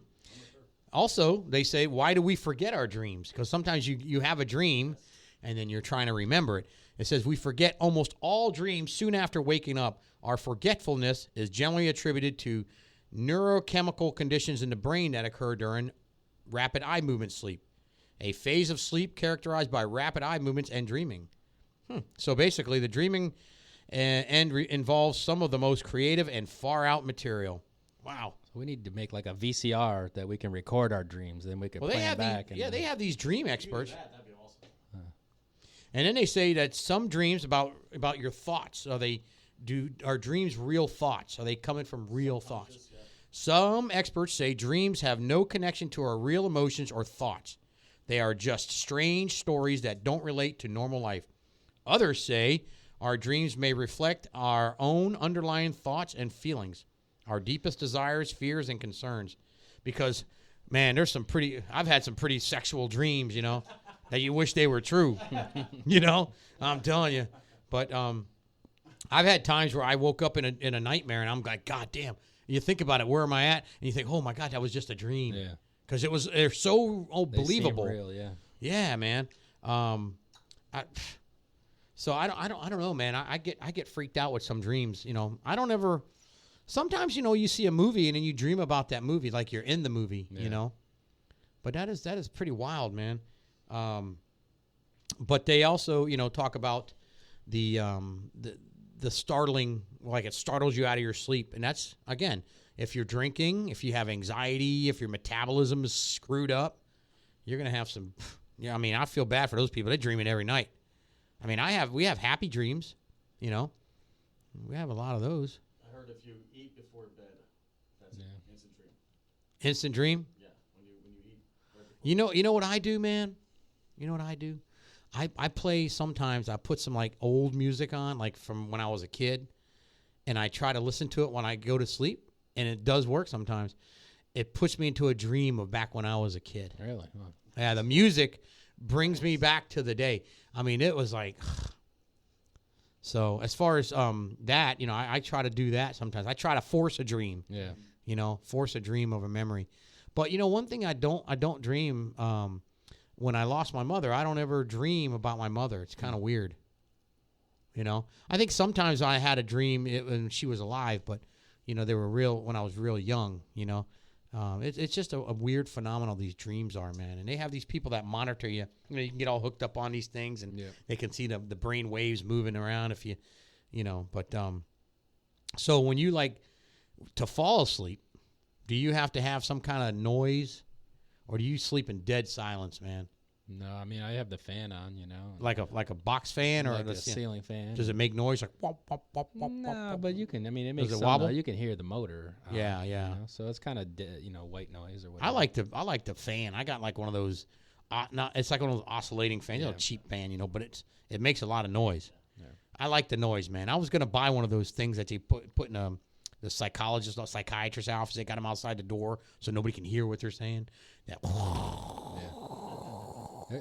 S1: Also, they say, why do we forget our dreams? Because sometimes you have a dream, and then you're trying to remember it. It says we forget almost all dreams soon after waking up. Our forgetfulness is generally attributed to neurochemical conditions in the brain that occur during rapid eye movement sleep, a phase of sleep characterized by rapid eye movements and dreaming. So basically, the dreaming involves some of the most creative and far-out material. Wow.
S2: So we need to make like a VCR that we can record our dreams, then we can play them back.
S1: They have these dream experts.
S3: That'd be awesome.
S1: And then they say that some dreams about your thoughts, are dreams real thoughts? Are they coming from real thoughts? Yeah. Some experts say dreams have no connection to our real emotions or thoughts. They are just strange stories that don't relate to normal life. Others say our dreams may reflect our own underlying thoughts and feelings, our deepest desires, fears, and concerns. Because, man, I've had some pretty sexual dreams, that you wish they were true. I'm telling you. But I've had times where I woke up in a nightmare, and I'm like, God damn. You think about it, where am I at? And you think, oh my God, that was just a dream.
S2: Yeah.
S1: Because they're so believable.
S2: They seem real, yeah.
S1: Yeah, man. So I don't know, man. I get freaked out with some dreams. I don't ever. Sometimes you see a movie and then you dream about that movie like you're in the movie.
S2: Yeah.
S1: But that is pretty wild, man. But they also talk about the startling, like it startles you out of your sleep, and that's again, if you're drinking, if you have anxiety, if your metabolism is screwed up, you're gonna have some. Yeah, I mean, I feel bad for those people. They're dreaming every night. I mean, we have happy dreams, we have a lot of those.
S3: I heard if you eat before bed, that's an instant dream.
S1: Instant dream?
S3: Yeah, when you eat right before
S1: You know what I do, man? You know what I do? I play sometimes. I put some like old music on, like from when I was a kid, and I try to listen to it when I go to sleep, and it does work sometimes. It puts me into a dream of back when I was a kid.
S2: Really? Huh.
S1: Yeah, the music brings me back to the day. I mean, it was like. So as far as that, I try to do that sometimes. I try to force a dream.
S2: Yeah.
S1: Force a dream of a memory. But one thing I don't dream. When I lost my mother, I don't ever dream about my mother. It's kind of weird. I think sometimes I had a dream when she was alive, but they were real when I was real young. It's just a weird phenomenon. These dreams are, man, and they have these people that monitor you. You can get all hooked up on these things, and they can see the brain waves moving around if you you know. But so when you like to fall asleep, do you have to have some kind of noise, or do you sleep in dead silence, man?
S2: No, I mean I have the fan on, you know.
S1: Like a box fan or
S2: like
S1: the
S2: a ceiling fan.
S1: Does it make noise like? Wop, wop, wop, wop,
S2: No,
S1: wop,
S2: but you can. I mean, it makes
S1: it
S2: some
S1: wobble?
S2: noise. You can hear the motor.
S1: Yeah, yeah.
S2: You know? So it's kind of white noise or whatever.
S1: I like the fan. I got like one of those. It's like one of those oscillating fans. You know, cheap fan, you know, but it makes a lot of noise.
S2: Yeah.
S1: I like the noise, man. I was gonna buy one of those things that they put in the psychologist or psychiatrist's office. They got them outside the door so nobody can hear what they're saying. That.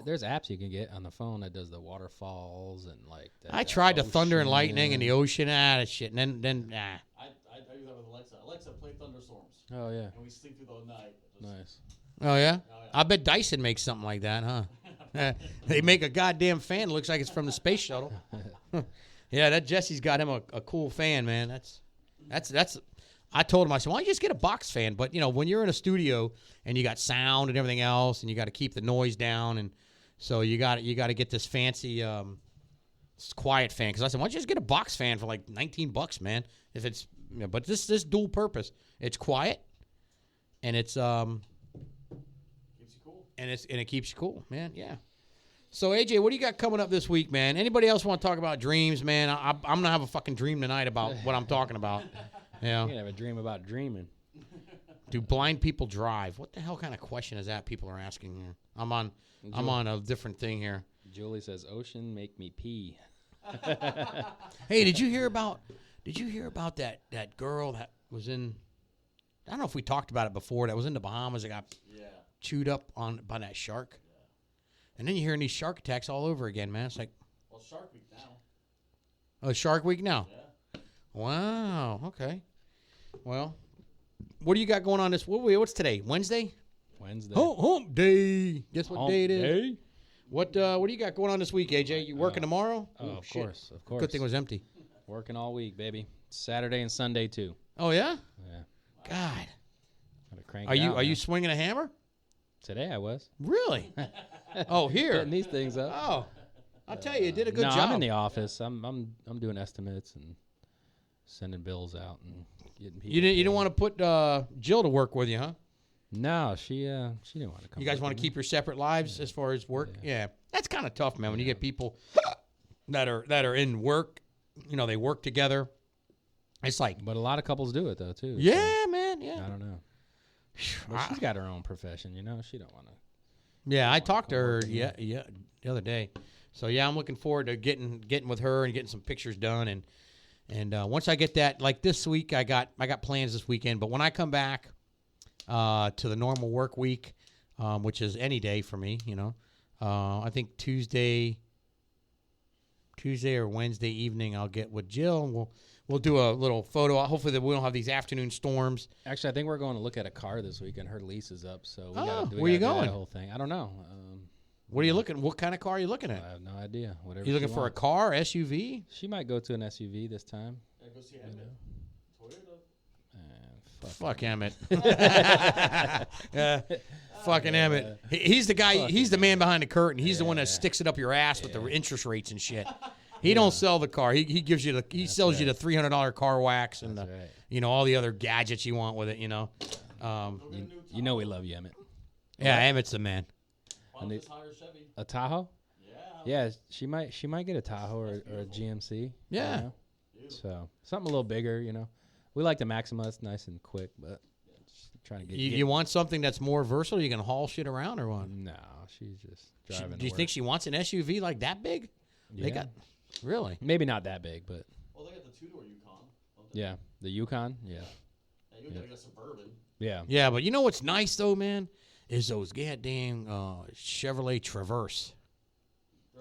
S2: There's apps you can get on the phone that does the waterfalls and like.
S1: I tried the thunder and
S2: ocean.
S1: lightning and the ocean, that shit, and then
S3: I use that with Alexa. Alexa, play thunderstorms.
S2: Oh yeah.
S3: And we sleep through the night.
S2: Nice.
S1: Oh yeah? I bet Dyson makes something like that, huh? They make a goddamn fan that looks like it's from the space shuttle. Yeah, that Jesse's got him a cool fan, man. That's. I told him, I said, why don't you just get a box fan? But you know, when you're in a studio and you got sound and everything else, and you got to keep the noise down, and so you got to get this fancy quiet fan. Because I said, why don't you just get a box fan for like $19, man? If it's, you know, but this dual purpose, it's quiet, and it's
S3: Keeps you cool.
S1: and it keeps you cool, man. Yeah. So AJ, what do you got coming up this week, man? Anybody else want to talk about dreams, man? I'm gonna have a fucking dream tonight about what I'm talking about. Yeah.
S2: You can have a dream about dreaming.
S1: Do blind people drive? What the hell kind of question is that people are asking here? I'm on a different thing here.
S2: Julie says, "Ocean, make me pee."
S1: Hey, did you hear about that girl that was in? I don't know if we talked about it before. That was in the Bahamas. That got chewed up by that shark. And then you're hearing these shark attacks all over again, man. It's like,
S3: Well, Shark Week now.
S1: oh, Shark Week now.
S3: Yeah.
S1: Wow. Okay. Well, what do you got going on this? What's today? Wednesday.
S2: Wednesday.
S1: Hump day. Guess what
S2: Hump
S1: day it is?
S2: day?
S1: What do you got going on this week, AJ? You working tomorrow?
S2: Oh, of
S1: shit.
S2: course, of course.
S1: Good thing it was empty.
S2: Working all week, baby. Saturday and Sunday too.
S1: Oh yeah.
S2: Yeah.
S1: God.
S2: Gotta crank
S1: Are
S2: it
S1: you
S2: out,
S1: are you
S2: man.
S1: swinging a hammer?
S2: Today I was.
S1: Really? Oh, here.
S2: Getting these things up.
S1: Oh, I'll tell you, you did a good
S2: no,
S1: job.
S2: I'm in the office. I'm doing estimates and sending bills out and getting people.
S1: You didn't
S2: paid.
S1: want to put Jill to work with you, huh?
S2: No, she didn't want to come.
S1: You guys
S2: work
S1: want
S2: with
S1: to
S2: me.
S1: keep your separate lives as far as work? Yeah. That's kind of tough, man. When you get people that are in work, you know, they work together. It's like,
S2: But a lot of couples do it though too.
S1: yeah, man,
S2: So,
S1: yeah.
S2: I don't know. But she's got her own profession, you know. She don't want to.
S1: Yeah, I talked to her the other day. So yeah, I'm looking forward to getting with her and getting some pictures done and once I get that, like this week I got plans this weekend, but when I come back to the normal work week, which is any day for me, you know. I think Tuesday or Wednesday evening I'll get with Jill and we'll do a little photo. Hopefully that we don't have these afternoon storms.
S2: Actually, I think we're going to look at a car this weekend. Her lease is up, so we
S1: where you
S2: gotta do
S1: going?
S2: that whole thing. I don't know.
S1: What are you looking? What kind of car are you looking at?
S2: I have no idea. Whatever.
S1: You looking
S2: she
S1: for a
S2: wants.
S1: car, SUV?
S2: She might go to an SUV this time.
S3: Yeah, go see Toyota.
S1: Fuck Emmett. Fucking Emmett. He's the guy. He's the man behind the curtain. He's the one that sticks it up your ass with the interest rates and shit. He don't sell the car. He gives you sells you the $300 car wax and
S2: That's
S1: the,
S2: right.
S1: you know, all the other gadgets you want with it. You know.
S2: You know we love you, Emmett.
S1: Yeah, Emmett's the man.
S3: Why don't you just hire a Chevy?
S2: A Tahoe?
S3: Yeah.
S2: Yeah, she might get a Tahoe or a GMC.
S1: Yeah.
S2: You know? So something a little bigger, you know. We like the Maxima. It's nice and quick, but just trying to get.
S1: You want something that's more versatile? You can haul shit around or what?
S2: No, she's just driving.
S1: Do you think she wants an SUV like that big?
S2: Yeah.
S1: They got really.
S2: Maybe not that big, but
S3: Well, they got the two-door Yukon. don't they?
S2: yeah, the Yukon. Yeah,
S3: Yeah, you gotta get a Suburban.
S2: yeah.
S1: Yeah, but you know what's nice though, man, is those goddamn Chevrolet Traverse.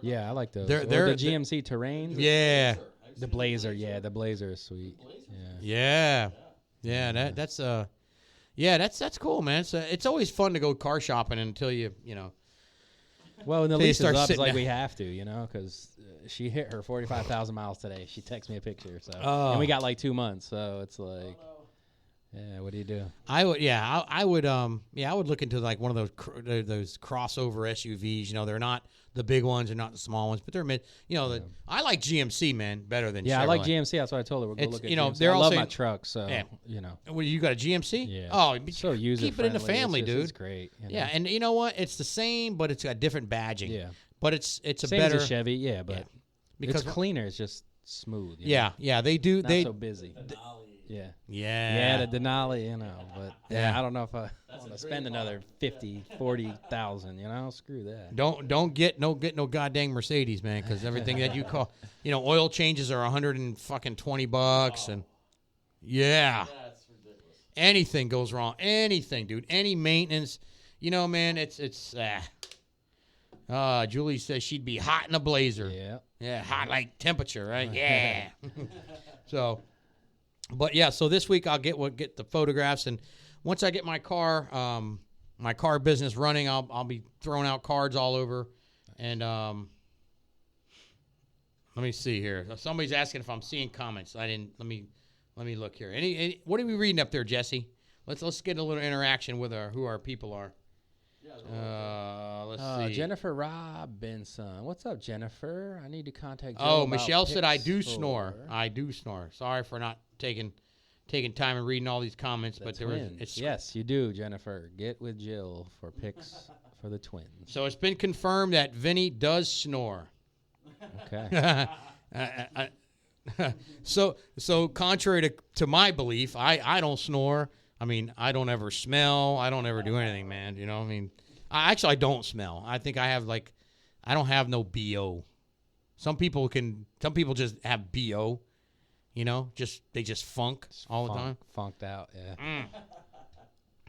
S2: Yeah, I like those.
S1: They're-
S2: Or
S1: they're-
S2: the GMC Terrain.
S1: Yeah,
S2: The Blazer. Yeah, the Blazer is sweet.
S1: yeah. That's that's cool, man. It's always fun to go car shopping until you know.
S2: Well, when the
S1: Till you
S2: lease is
S1: start
S2: up, it's
S1: sitting
S2: like
S1: down.
S2: we have to, you know, because she hit her 45,000 miles today. She texted me a picture, so
S1: Oh.
S2: and we got like 2 months, so it's like, Yeah, what do you do?
S1: I would look into like one of those crossover SUVs. You know, they're not the big ones, they're not the small ones, but they're mid. You know, I like GMC, man, better than Chevrolet.
S2: I like GMC. That's what I told her. We'll go look at GMC.
S1: They're
S2: I
S1: all
S2: love
S1: saying,
S2: my truck, so you know.
S1: Well, you got a GMC?
S2: Yeah.
S1: Oh,
S2: so user
S1: keep it in the family, dude.
S2: It's great. You know?
S1: Yeah, and you know what? It's the same, but it's got different badging.
S2: Yeah.
S1: But it's a
S2: same
S1: better
S2: as a Chevy, yeah, but
S1: because
S2: it's cleaner. It's just smooth.
S1: Yeah, they do.
S2: Not so busy. Yeah, the Denali, you know, but I don't know if I want to spend another 50, 40,000, you know, screw that.
S1: Don't get no goddamn Mercedes, man, because everything that you call, you know, oil changes are $120, and that's ridiculous. Anything goes wrong, anything, dude, any maintenance, you know, man, it's Julie says she'd be hot in a blazer. Yeah, hot like temperature, right? Yeah. So. But yeah, so this week I'll get the photographs, and once I get my car business running, I'll be throwing out cards all over, and let me see here. Somebody's asking if I'm seeing comments. I didn't. Let me look here. Any what are we reading up there, Jesse? Let's get a little interaction with who our people are. Let's see.
S2: Jennifer Robinson. What's up, Jennifer? I need to contact Joe.
S1: Oh, Michelle said I do snore. I do snore. Sorry for not taking time and reading all these comments, but
S2: yes, you do, Jennifer. Get with Jill for pics for the twins.
S1: So it's been confirmed that Vinny does snore.
S2: Okay.
S1: So contrary to my belief, I don't snore. I mean, I don't ever smell. I don't ever do anything, man. You know, I mean, I don't smell. I think I don't have no BO. Some people just have BO, you know, they just funk all the time.
S2: Funked out, yeah.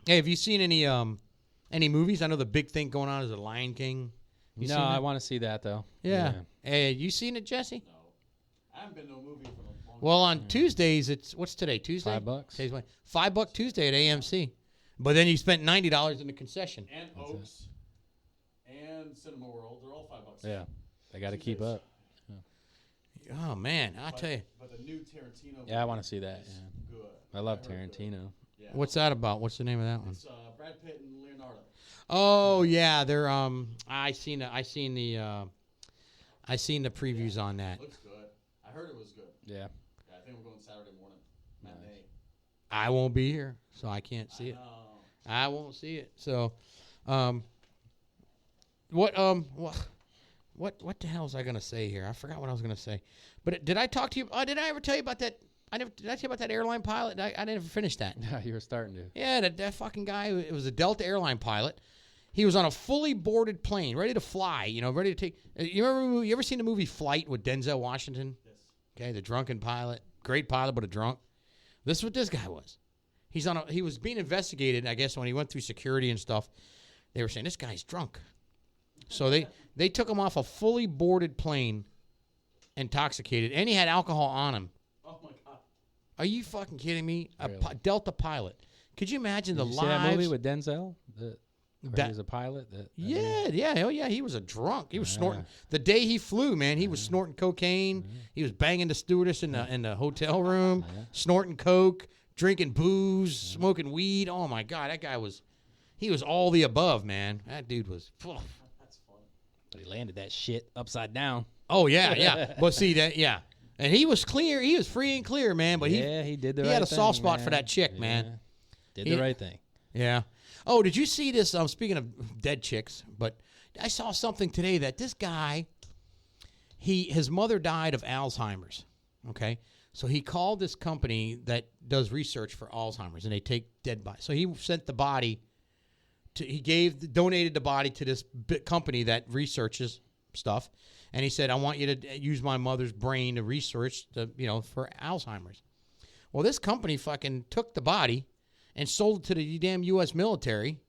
S1: Hey, have you seen any movies? I know the big thing going on is The Lion King.
S2: No, I want to see that though.
S1: Yeah. Hey, you seen it, Jesse?
S3: No, I haven't been to a movie for a long time.
S1: Well, on Tuesdays, what's today? Tuesday?
S2: $5.
S1: Today's $5 Tuesday at AMC. But then you spent $90 in the concession.
S3: And Oaks and Cinema World, they're all $5.
S2: Yeah, they got to keep up.
S1: Oh man, I'll tell you.
S3: But the new Tarantino.
S2: Yeah, I want to see that. Yeah.
S3: Good.
S2: I love Tarantino.
S3: Yeah.
S1: What's that about? What's the name of that one?
S3: It's Brad Pitt and Leonardo.
S1: Oh yeah, they're I seen the previews on that.
S3: Looks good. I heard it was good.
S2: Yeah.
S3: I think we're going Saturday morning. Matinee.
S1: I won't be here, so I can't see it. I won't see it. So, what the hell was I gonna say here? I forgot what I was gonna say. But did I talk to you? Did I ever tell you about that? Did I tell you about that airline pilot? I didn't finish that.
S2: Yeah, you were starting to.
S1: Yeah, that fucking guy. It was a Delta airline pilot. He was on a fully boarded plane, ready to fly. You know, ready to take. You ever seen the movie Flight with Denzel Washington? Yes. Okay, the drunken pilot, great pilot, but a drunk. This is what this guy was. He was being investigated, I guess, when he went through security and stuff. They were saying this guy's drunk, so they took him off a fully boarded plane, intoxicated, and he had alcohol on him.
S3: Oh my God!
S1: Are you fucking kidding me?
S2: Really?
S1: A Delta pilot. Could you imagine
S2: Did
S1: the
S2: you
S1: lives?
S2: see that movie with Denzel? He was a pilot.
S1: Yeah. Oh, yeah. He was a drunk. He was snorting. The day he flew, man, he was snorting cocaine. He was banging the stewardess in the hotel room, snorting coke, drinking booze, smoking weed. Oh, my God. That guy was all the above, man. That dude was.
S3: That's fun.
S2: But he landed that shit upside down.
S1: Oh, yeah. But see, that, yeah. And he was clear. He was free and clear, man. But
S2: he did the right thing.
S1: He had a soft spot
S2: man.
S1: For that chick, man.
S2: Did the right thing.
S1: Yeah. Oh, did you see this? Speaking of dead chicks, but I saw something today that this guy, his mother died of Alzheimer's. Okay, so he called this company that does research for Alzheimer's, and they take dead bodies. So he sent the body donated the body to this company that researches stuff, and he said, "I want you to use my mother's brain to research for Alzheimer's." Well, this company fucking took the body and sold it to the damn U.S. military.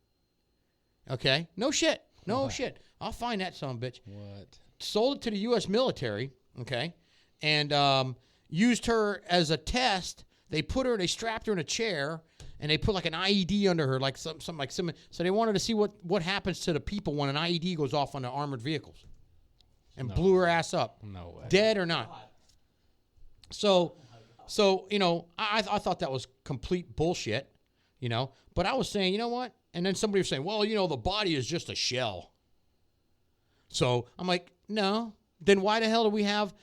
S1: Okay? No shit. Shit. I'll find that son of a bitch.
S2: What?
S1: Sold it to the U.S. military, okay? And used her as a test. They strapped her in a chair, and they put like an IED under her, like something like some. So they wanted to see what happens to the people when an IED goes off on the armored vehicles. And blew her ass up.
S2: No way.
S1: Dead or not. So So, I thought that was complete bullshit, But I was saying, you know what? And then somebody was saying, well, the body is just a shell. So I'm like, no. Then why the hell do we have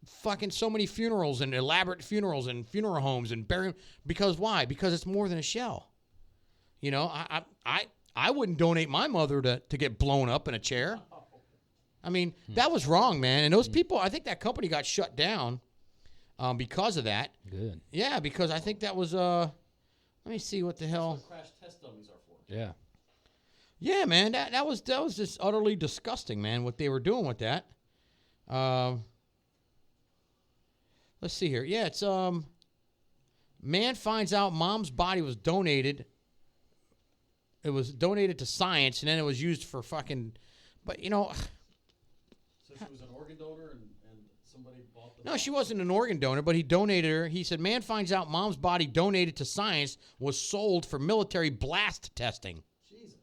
S1: fucking so many funerals and elaborate funerals and funeral homes and burying? Because why? Because it's more than a shell. I wouldn't donate my mother to get blown up in a chair. I mean, that was wrong, man. And those people, I think that company got shut down because of that.
S2: Good.
S1: Yeah, because I think that was, let me see what the hell.
S3: That's what crash test dummies are for.
S2: Yeah.
S1: Yeah, man, that was just utterly disgusting, man, what they were doing with that. Let's see here. Yeah, it's man finds out mom's body was donated. It was donated to science, and then it was used for fucking. But
S3: So she was an organ donor, and somebody bought the.
S1: No, she wasn't an organ donor, but he donated her. He said, man finds out mom's body donated to science was sold for military blast testing.
S3: Jesus.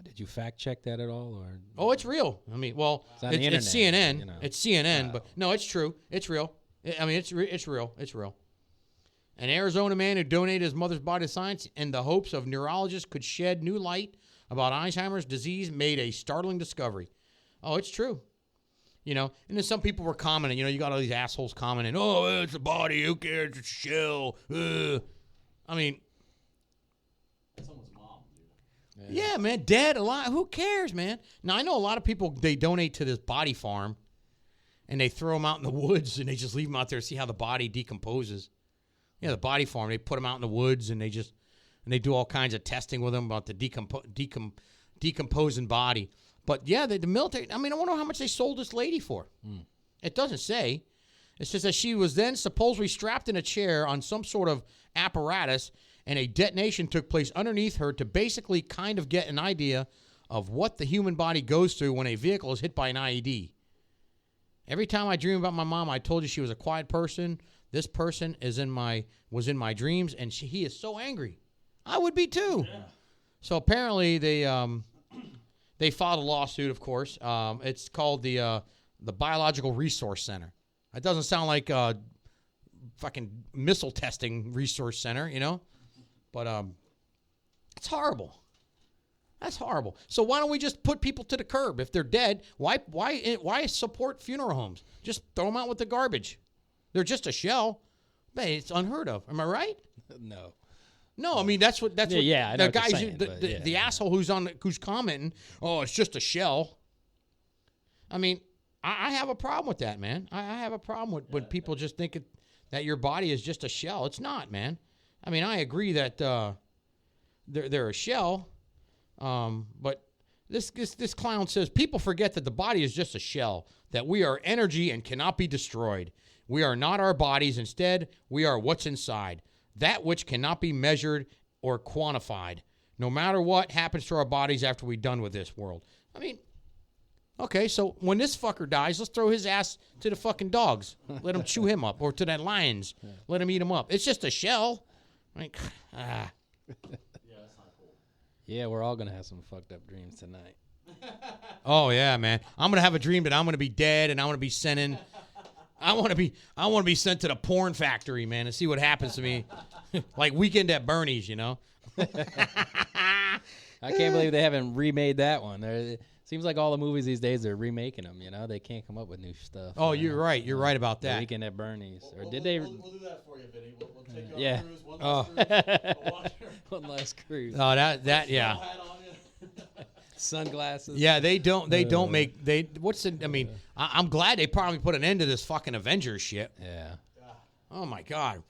S2: Did you fact check that at all, or?
S1: Oh, it's real. I mean, well,
S2: It's on the
S1: it's
S2: internet,
S1: CNN. It's CNN, but no, it's true. It's real. I mean, it's real. It's real. An Arizona man who donated his mother's body to science in the hopes of neurologists could shed new light about Alzheimer's disease made a startling discovery. Oh, it's true. And then some people were commenting, you got all these assholes commenting, oh, it's a body, who cares, it's a shell. I mean.
S3: Someone's mom, dude.
S1: Yeah, man, dead, alive, who cares, man? Now, I know a lot of people, they donate to this body farm, and they throw them out in the woods, and they just leave them out there to see how the body decomposes. Yeah, the body farm, they put them out in the woods, and they do all kinds of testing with them about the decomposing body. But, yeah, the military, I mean, I wonder how much they sold this lady for. It doesn't say. It says that she was then supposedly strapped in a chair on some sort of apparatus, and a detonation took place underneath her to basically kind of get an idea of what the human body goes through when a vehicle is hit by an IED. Every time I dream about my mom, I told you she was a quiet person. This person was in my dreams, and he is so angry. I would be too. Yeah. So apparently they filed a lawsuit. Of course, it's called the Biological Resource Center. It doesn't sound like fucking missile testing resource center, but it's horrible. That's horrible. So why don't we just put people to the curb if they're dead? Why support funeral homes? Just throw them out with the garbage. They're just a shell. Man, it's unheard of. Am I right? No, I mean that's what
S2: I know
S1: the
S2: what you're
S1: guys
S2: saying,
S1: the asshole who's commenting, "Oh, it's just a shell." I mean, I have a problem with that, man. I have a problem with when people just think that your body is just a shell. It's not, man. I mean, I agree that they're a shell, but this clown says people forget that the body is just a shell, that we are energy and cannot be destroyed. We are not our bodies. Instead, we are what's inside, that which cannot be measured or quantified, no matter what happens to our bodies after we're done with this world. I mean, okay, so when this fucker dies, let's throw his ass to the fucking dogs. Let him chew him up, or to the lions. Let him eat him up. It's just a shell. Like,
S3: Yeah, that's not cool.
S2: Yeah, we're all gonna have some fucked up dreams tonight.
S1: Oh yeah, man. I'm gonna have a dream that I'm gonna be dead, and I'm gonna be sending. I want to be sent to the porn factory, man, and see what happens to me, like Weekend at Bernie's,
S2: I can't believe they haven't remade that one. It seems like all the movies these days are remaking them. They can't come up with new stuff.
S1: Oh, you're right. You're right about that.
S2: Weekend at Bernie's, or did they?
S3: We'll do that for you, Vinny. We'll take you
S2: Yeah.
S3: on a cruise.
S2: One last cruise.
S1: Oh, that yeah.
S3: Hat on you.
S2: Sunglasses.
S1: Yeah, they don't make I'm glad they probably put an end to this fucking Avengers shit.
S2: Yeah.
S1: Oh my god.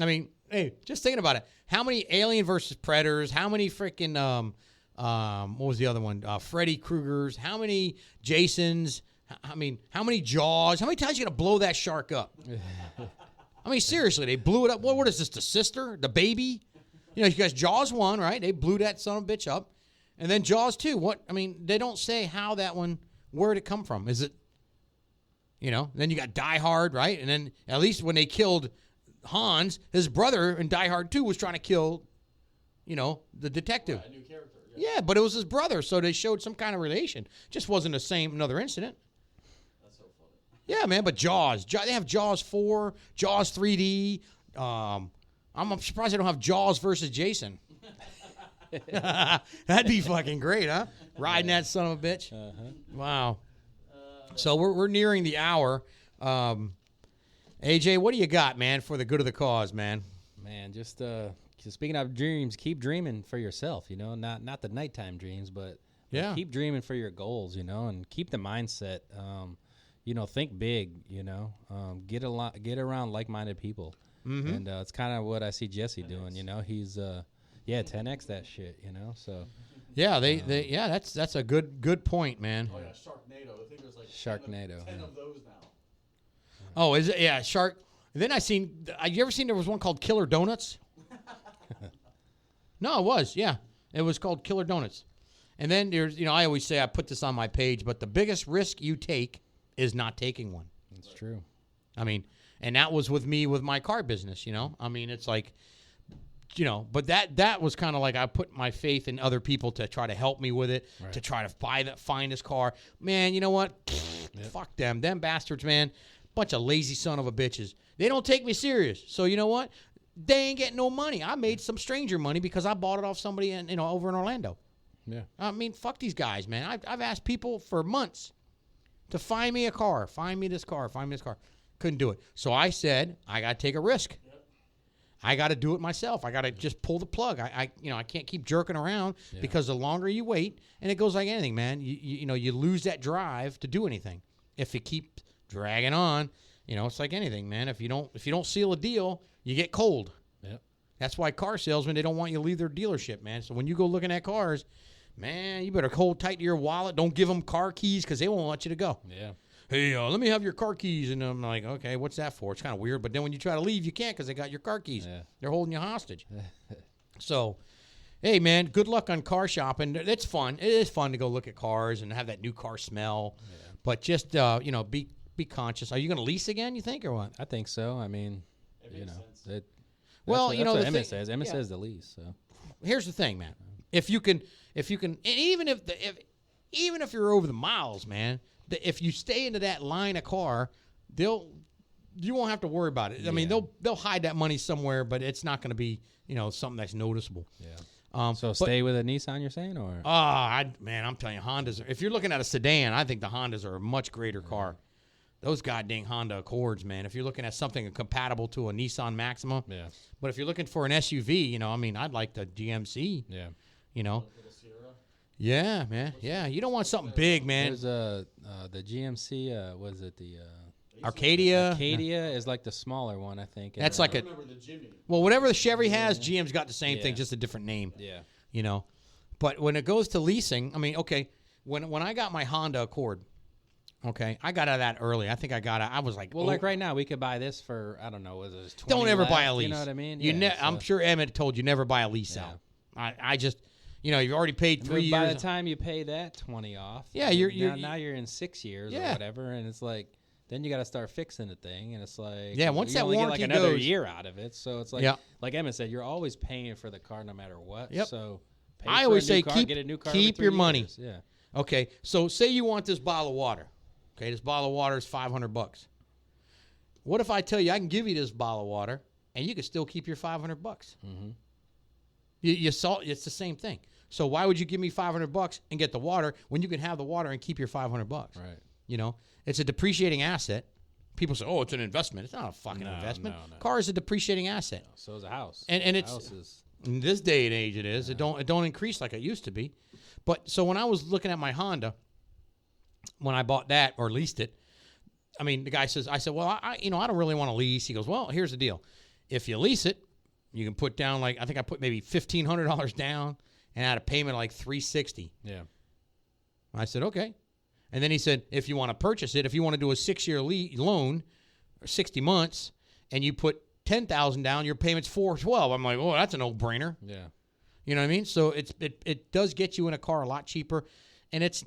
S1: I mean, hey, just thinking about it. How many Alien versus Predators? How many freaking what was the other one? Freddy Kruegers? How many Jasons? I mean, how many Jaws? How many times you gonna blow that shark up? I mean, seriously, they blew it up. What is this? The sister? The baby? You guys, Jaws 1, right? They blew that son of a bitch up. And then Jaws 2. What? I mean, they don't say how that one, where did it come from? Is it, then you got Die Hard, right? And then at least when they killed Hans, his brother in Die Hard 2 was trying to kill, the detective.
S3: A new character.
S1: Yeah, but it was his brother, so they showed some kind of relation. Just wasn't the same, another incident.
S3: That's so
S1: Yeah, man, but Jaws. They have Jaws 4, Jaws 3D. I'm surprised they don't have Jaws versus Jason. That'd be fucking great, huh? Riding that son of a bitch. Wow. So we're nearing the hour. AJ, what do you got, man, for the good of the cause, man?
S2: Man, just speaking of dreams, keep dreaming for yourself, you know, not the nighttime dreams, but keep dreaming for your goals, you know, and keep the mindset. You know, think big, you know, get around like-minded people. Mm-hmm. And it's kind of what I see Jesse doing, you know. He's 10X that shit, you know. So
S1: yeah, that's a good point, man.
S3: Oh yeah, Sharknado. I think there's like
S2: Sharknado.
S3: 10 of those now.
S1: Oh, is it? Yeah, Shark. And then you ever seen there was one called Killer Donuts? No, it was. Yeah, it was called Killer Donuts. And then there's, you know, I always say, I put this on my page, but the biggest risk you take is not taking one.
S2: That's true.
S1: I mean, and that was with me with my car business, you know. I mean, it's like, you know, but that was kind of like I put my faith in other people to try to help me with it, to try to find this car. Man, you know what? Fuck them. Them bastards, man. Bunch of lazy son of a bitches. They don't take me serious. So you know what? They ain't getting no money. I made some stranger money because I bought it off somebody over in Orlando.
S2: Yeah.
S1: I mean, fuck these guys, man. I've asked people for months to find me a car, find me this car. Couldn't do it. So I said, I got to take a risk. Yep. I got to do it myself. I got to just pull the plug. I can't keep jerking around because the longer you wait, and it goes like anything, man, you lose that drive to do anything. If you keep dragging on, you know, it's like anything, man. If you don't seal a deal, you get cold.
S2: Yep.
S1: That's why car salesmen, they don't want you to leave their dealership, man. So when you go looking at cars, man, you better hold tight to your wallet. Don't give them car keys because they won't let you to go.
S2: Yeah.
S1: Hey, let me have your car keys. And I'm like, okay, what's that for? It's kind of weird. But then when you try to leave, you can't because they got your car keys.
S2: Yeah.
S1: They're holding you hostage. So, hey, man, good luck on car shopping. It's fun. It is fun to go look at cars and have that new car smell. Yeah. But just, be conscious. Are you going to lease again, you think, or what?
S2: I think so. I mean, that's
S1: what
S2: Emmett says. Emmett says the lease. So
S1: here's the thing, man. If you can, and even if you're over the miles, man, if you stay into that line of car, you won't have to worry about it. I mean, they'll hide that money somewhere, but it's not going to be, something that's noticeable.
S2: Yeah. So stay with a Nissan, you're saying, or?
S1: I'm telling you, Hondas. If you're looking at a sedan, I think the Hondas are a much greater car. Those goddamn Honda Accords, man. If you're looking at something compatible to a Nissan Maxima, But if you're looking for an SUV, I'd like the GMC.
S2: Yeah.
S1: Yeah, man. Yeah, you don't want something big, man.
S2: There's the GMC. Was it the
S1: Arcadia?
S2: Arcadia is like the smaller one, I think.
S1: That's like whatever the Chevy has, GM's got the same thing, just a different name.
S2: Yeah.
S1: But when it goes to leasing, when I got my Honda Accord, I got out of that early. I think I was like,
S2: like right now, we could buy this for, I don't know, was it 20
S1: Don't ever
S2: left?
S1: buy a lease.
S2: You know what I mean?
S1: I'm sure Emmett told you never buy a lease out. I just, you've already paid 3 years.
S2: By the time you pay that 20 off,
S1: now
S2: you're in 6 years or whatever, and it's like, then you got to start fixing the thing, and it's like,
S1: once that
S2: only
S1: warranty
S2: get like another
S1: goes,
S2: year out of it. So it's like, like Emmett said, you're always paying for the car no matter what.
S1: Yep.
S2: So
S1: I always say
S2: get a new car
S1: keep
S2: every 3
S1: your money.
S2: years. Yeah.
S1: Okay, so say you want this bottle of water. Okay, this bottle of water is $500. What if I tell you I can give you this bottle of water and you can still keep your $500? Mm-hmm. You saw it's the same thing. So why would you give me $500 and get the water when you can have the water and keep your $500?
S2: Right.
S1: It's a depreciating asset. People say, "Oh, it's an investment." It's not a fucking investment.
S2: No.
S1: Car is a depreciating asset.
S2: No, so is a house.
S1: And it's in this day and age, it is. It don't increase like it used to be. But so when I was looking at my Honda, when I bought that or leased it, the guy says, I said, well, I don't really want to lease. He goes, well, here's the deal. If you lease it, you can put down I think I put maybe $1,500 down and had a payment of like $360.
S2: Yeah.
S1: I said, okay. And then he said, if you want to purchase it, if you want to do a 6-year loan or 60 months and you put $10,000 down, your payment's $412. I'm like, oh, that's a no-brainer.
S2: Yeah.
S1: You know what I mean? So it does get you in a car a lot cheaper, and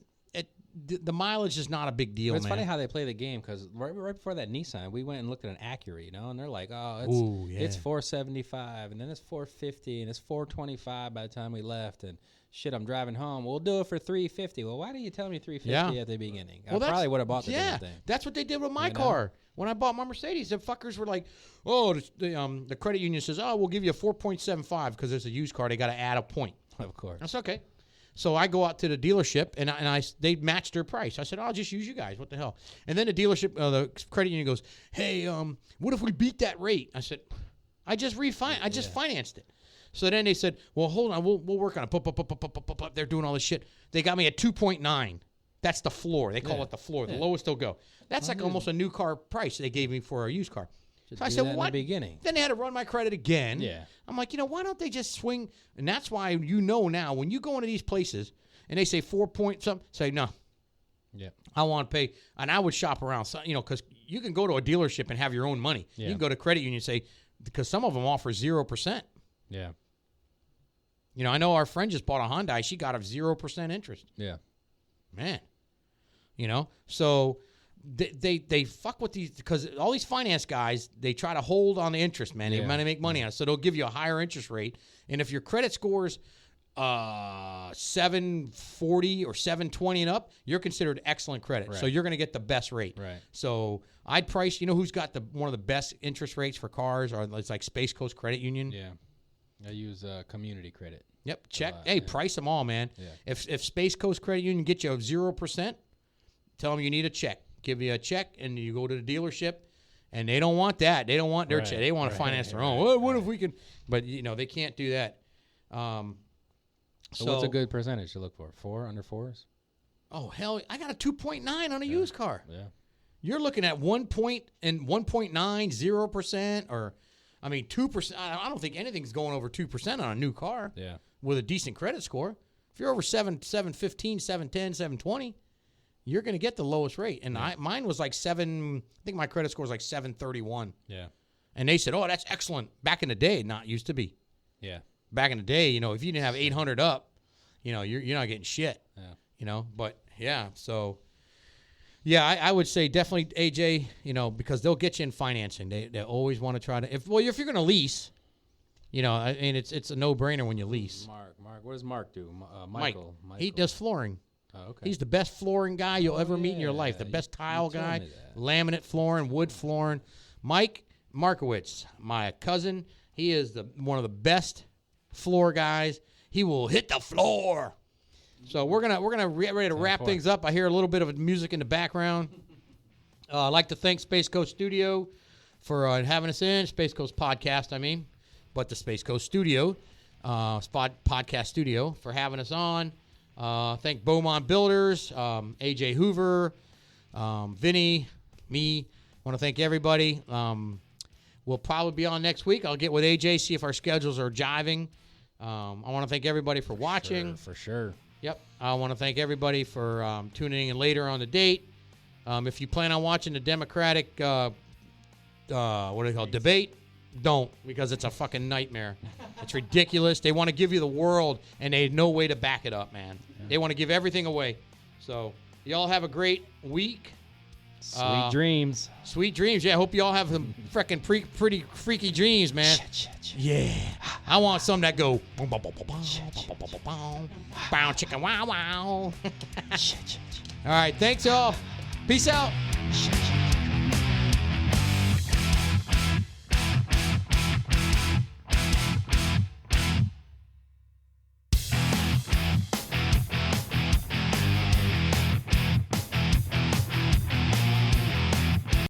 S1: the mileage is not a big deal,
S2: It's
S1: man.
S2: funny how they play the game because right before that Nissan, we went and looked at an Acura, and they're like, oh, it's $475, and then it's $450, and it's $425 by the time we left, and shit, I'm driving home. We'll do it for $350. Well, why did you tell me $350
S1: Yeah.
S2: at the beginning?
S1: Well,
S2: I probably would have bought the damn thing.
S1: That's what they did with my
S2: You know?
S1: car. When I bought my Mercedes, the fuckers were like, "Oh, the credit union says, oh, we'll give you a 4.75 because it's a used car. They got to add a point."
S2: Of course.
S1: That's okay. So I go out to the dealership and they matched their price. I said, "I'll just use you guys. What the hell?" And then the dealership, the credit union goes, "Hey, what if we beat that rate?" I said, "I just financed it." So then they said, "Well, hold on, we'll work on it." They're doing all this shit. They got me at 2.9. That's the floor. They call it the floor. The lowest they'll go. That's like almost a new car price they gave me for a used car. So I said,
S2: "What?"
S1: "What?"
S2: In the beginning.
S1: Then they had to run my credit again.
S2: Yeah.
S1: I'm like, why don't they just swing? And that's why now when you go into these places and they say 4 point something, say no.
S2: Yeah.
S1: I want to pay, and I would shop around. So, because you can go to a dealership and have your own money.
S2: Yeah.
S1: You can go to credit union and say, because some of them offer 0%.
S2: Yeah.
S1: I know our friend just bought a Hyundai. She got a 0% interest.
S2: Yeah.
S1: Man. So they fuck with these, because all these finance guys, they try to hold on the interest, man. They want to make money on it. So they'll give you a higher interest rate. And if your credit score's 740 or 720 and up, you're considered excellent credit.
S2: Right.
S1: So you're going to get the best rate.
S2: Right.
S1: So I'd price, who's got one of the best interest rates for cars? Or it's like Space Coast Credit Union.
S2: Yeah. I use community credit.
S1: Yep. Check. Hey, price them all, man.
S2: Yeah.
S1: If Space Coast Credit Union gets you 0%, tell them you need a check. Give you a check, and you go to the dealership, and they don't want that. They don't want their check. They want to finance their own. Well, what if we can? But they can't do that.
S2: So what's a good percentage to look for? 4 under 4s?
S1: Oh hell, I got a 2.9 on a used car.
S2: Yeah.
S1: You're looking at 1.9, 0%, or 2%. I don't think anything's going over 2% on a new car.
S2: Yeah.
S1: With a decent credit score. If you're over 715, 710, 720, you're going to get the lowest rate. And mine was like 7. I think my credit score was like 731.
S2: Yeah.
S1: And they said, "Oh, that's excellent." Back in the day, not used to be.
S2: Yeah.
S1: Back in the day, if you didn't have 800 up, you're not getting shit.
S2: Yeah.
S1: But yeah, so yeah, I would say definitely AJ, because they'll get you in financing. They always want to try to if you're going to lease, it's a no-brainer when you lease.
S2: Mark, what does Mark do?
S1: Michael.
S2: Michael.
S1: He does flooring.
S2: Oh, okay.
S1: He's the best flooring guy you'll ever meet in your life. The
S2: you-
S1: best tile
S2: you told
S1: guy,
S2: me that.
S1: laminate flooring, wood flooring. Mike Markowitz, my cousin, he is one of the best floor guys. He will hit the floor. So we're gonna get ready to wrap things up. I hear a little bit of music in the background. I'd like to thank Space Coast Studio for having us in. Space Coast Podcast, but the Space Coast Studio, Podcast Studio, for having us on. Thank Beaumont Builders, AJ Hoover, Vinny, me. Want to thank everybody. We'll probably be on next week. I'll get with AJ, see if our schedules are jiving. I want to thank everybody for watching.
S2: For sure.
S1: Yep. I want to thank everybody for tuning in later on the date. If you plan on watching the Democratic, debate, don't, because it's a fucking nightmare. It's ridiculous. They want to give you the world, and they have no way to back it up, man. Yeah. They want to give everything away. So y'all have a great week.
S2: Sweet dreams.
S1: Sweet dreams. Yeah, I hope y'all have some freaking pretty freaky dreams, man. Yeah. I want some that go bow chicken wow wow. All right, thanks y'all. Peace out.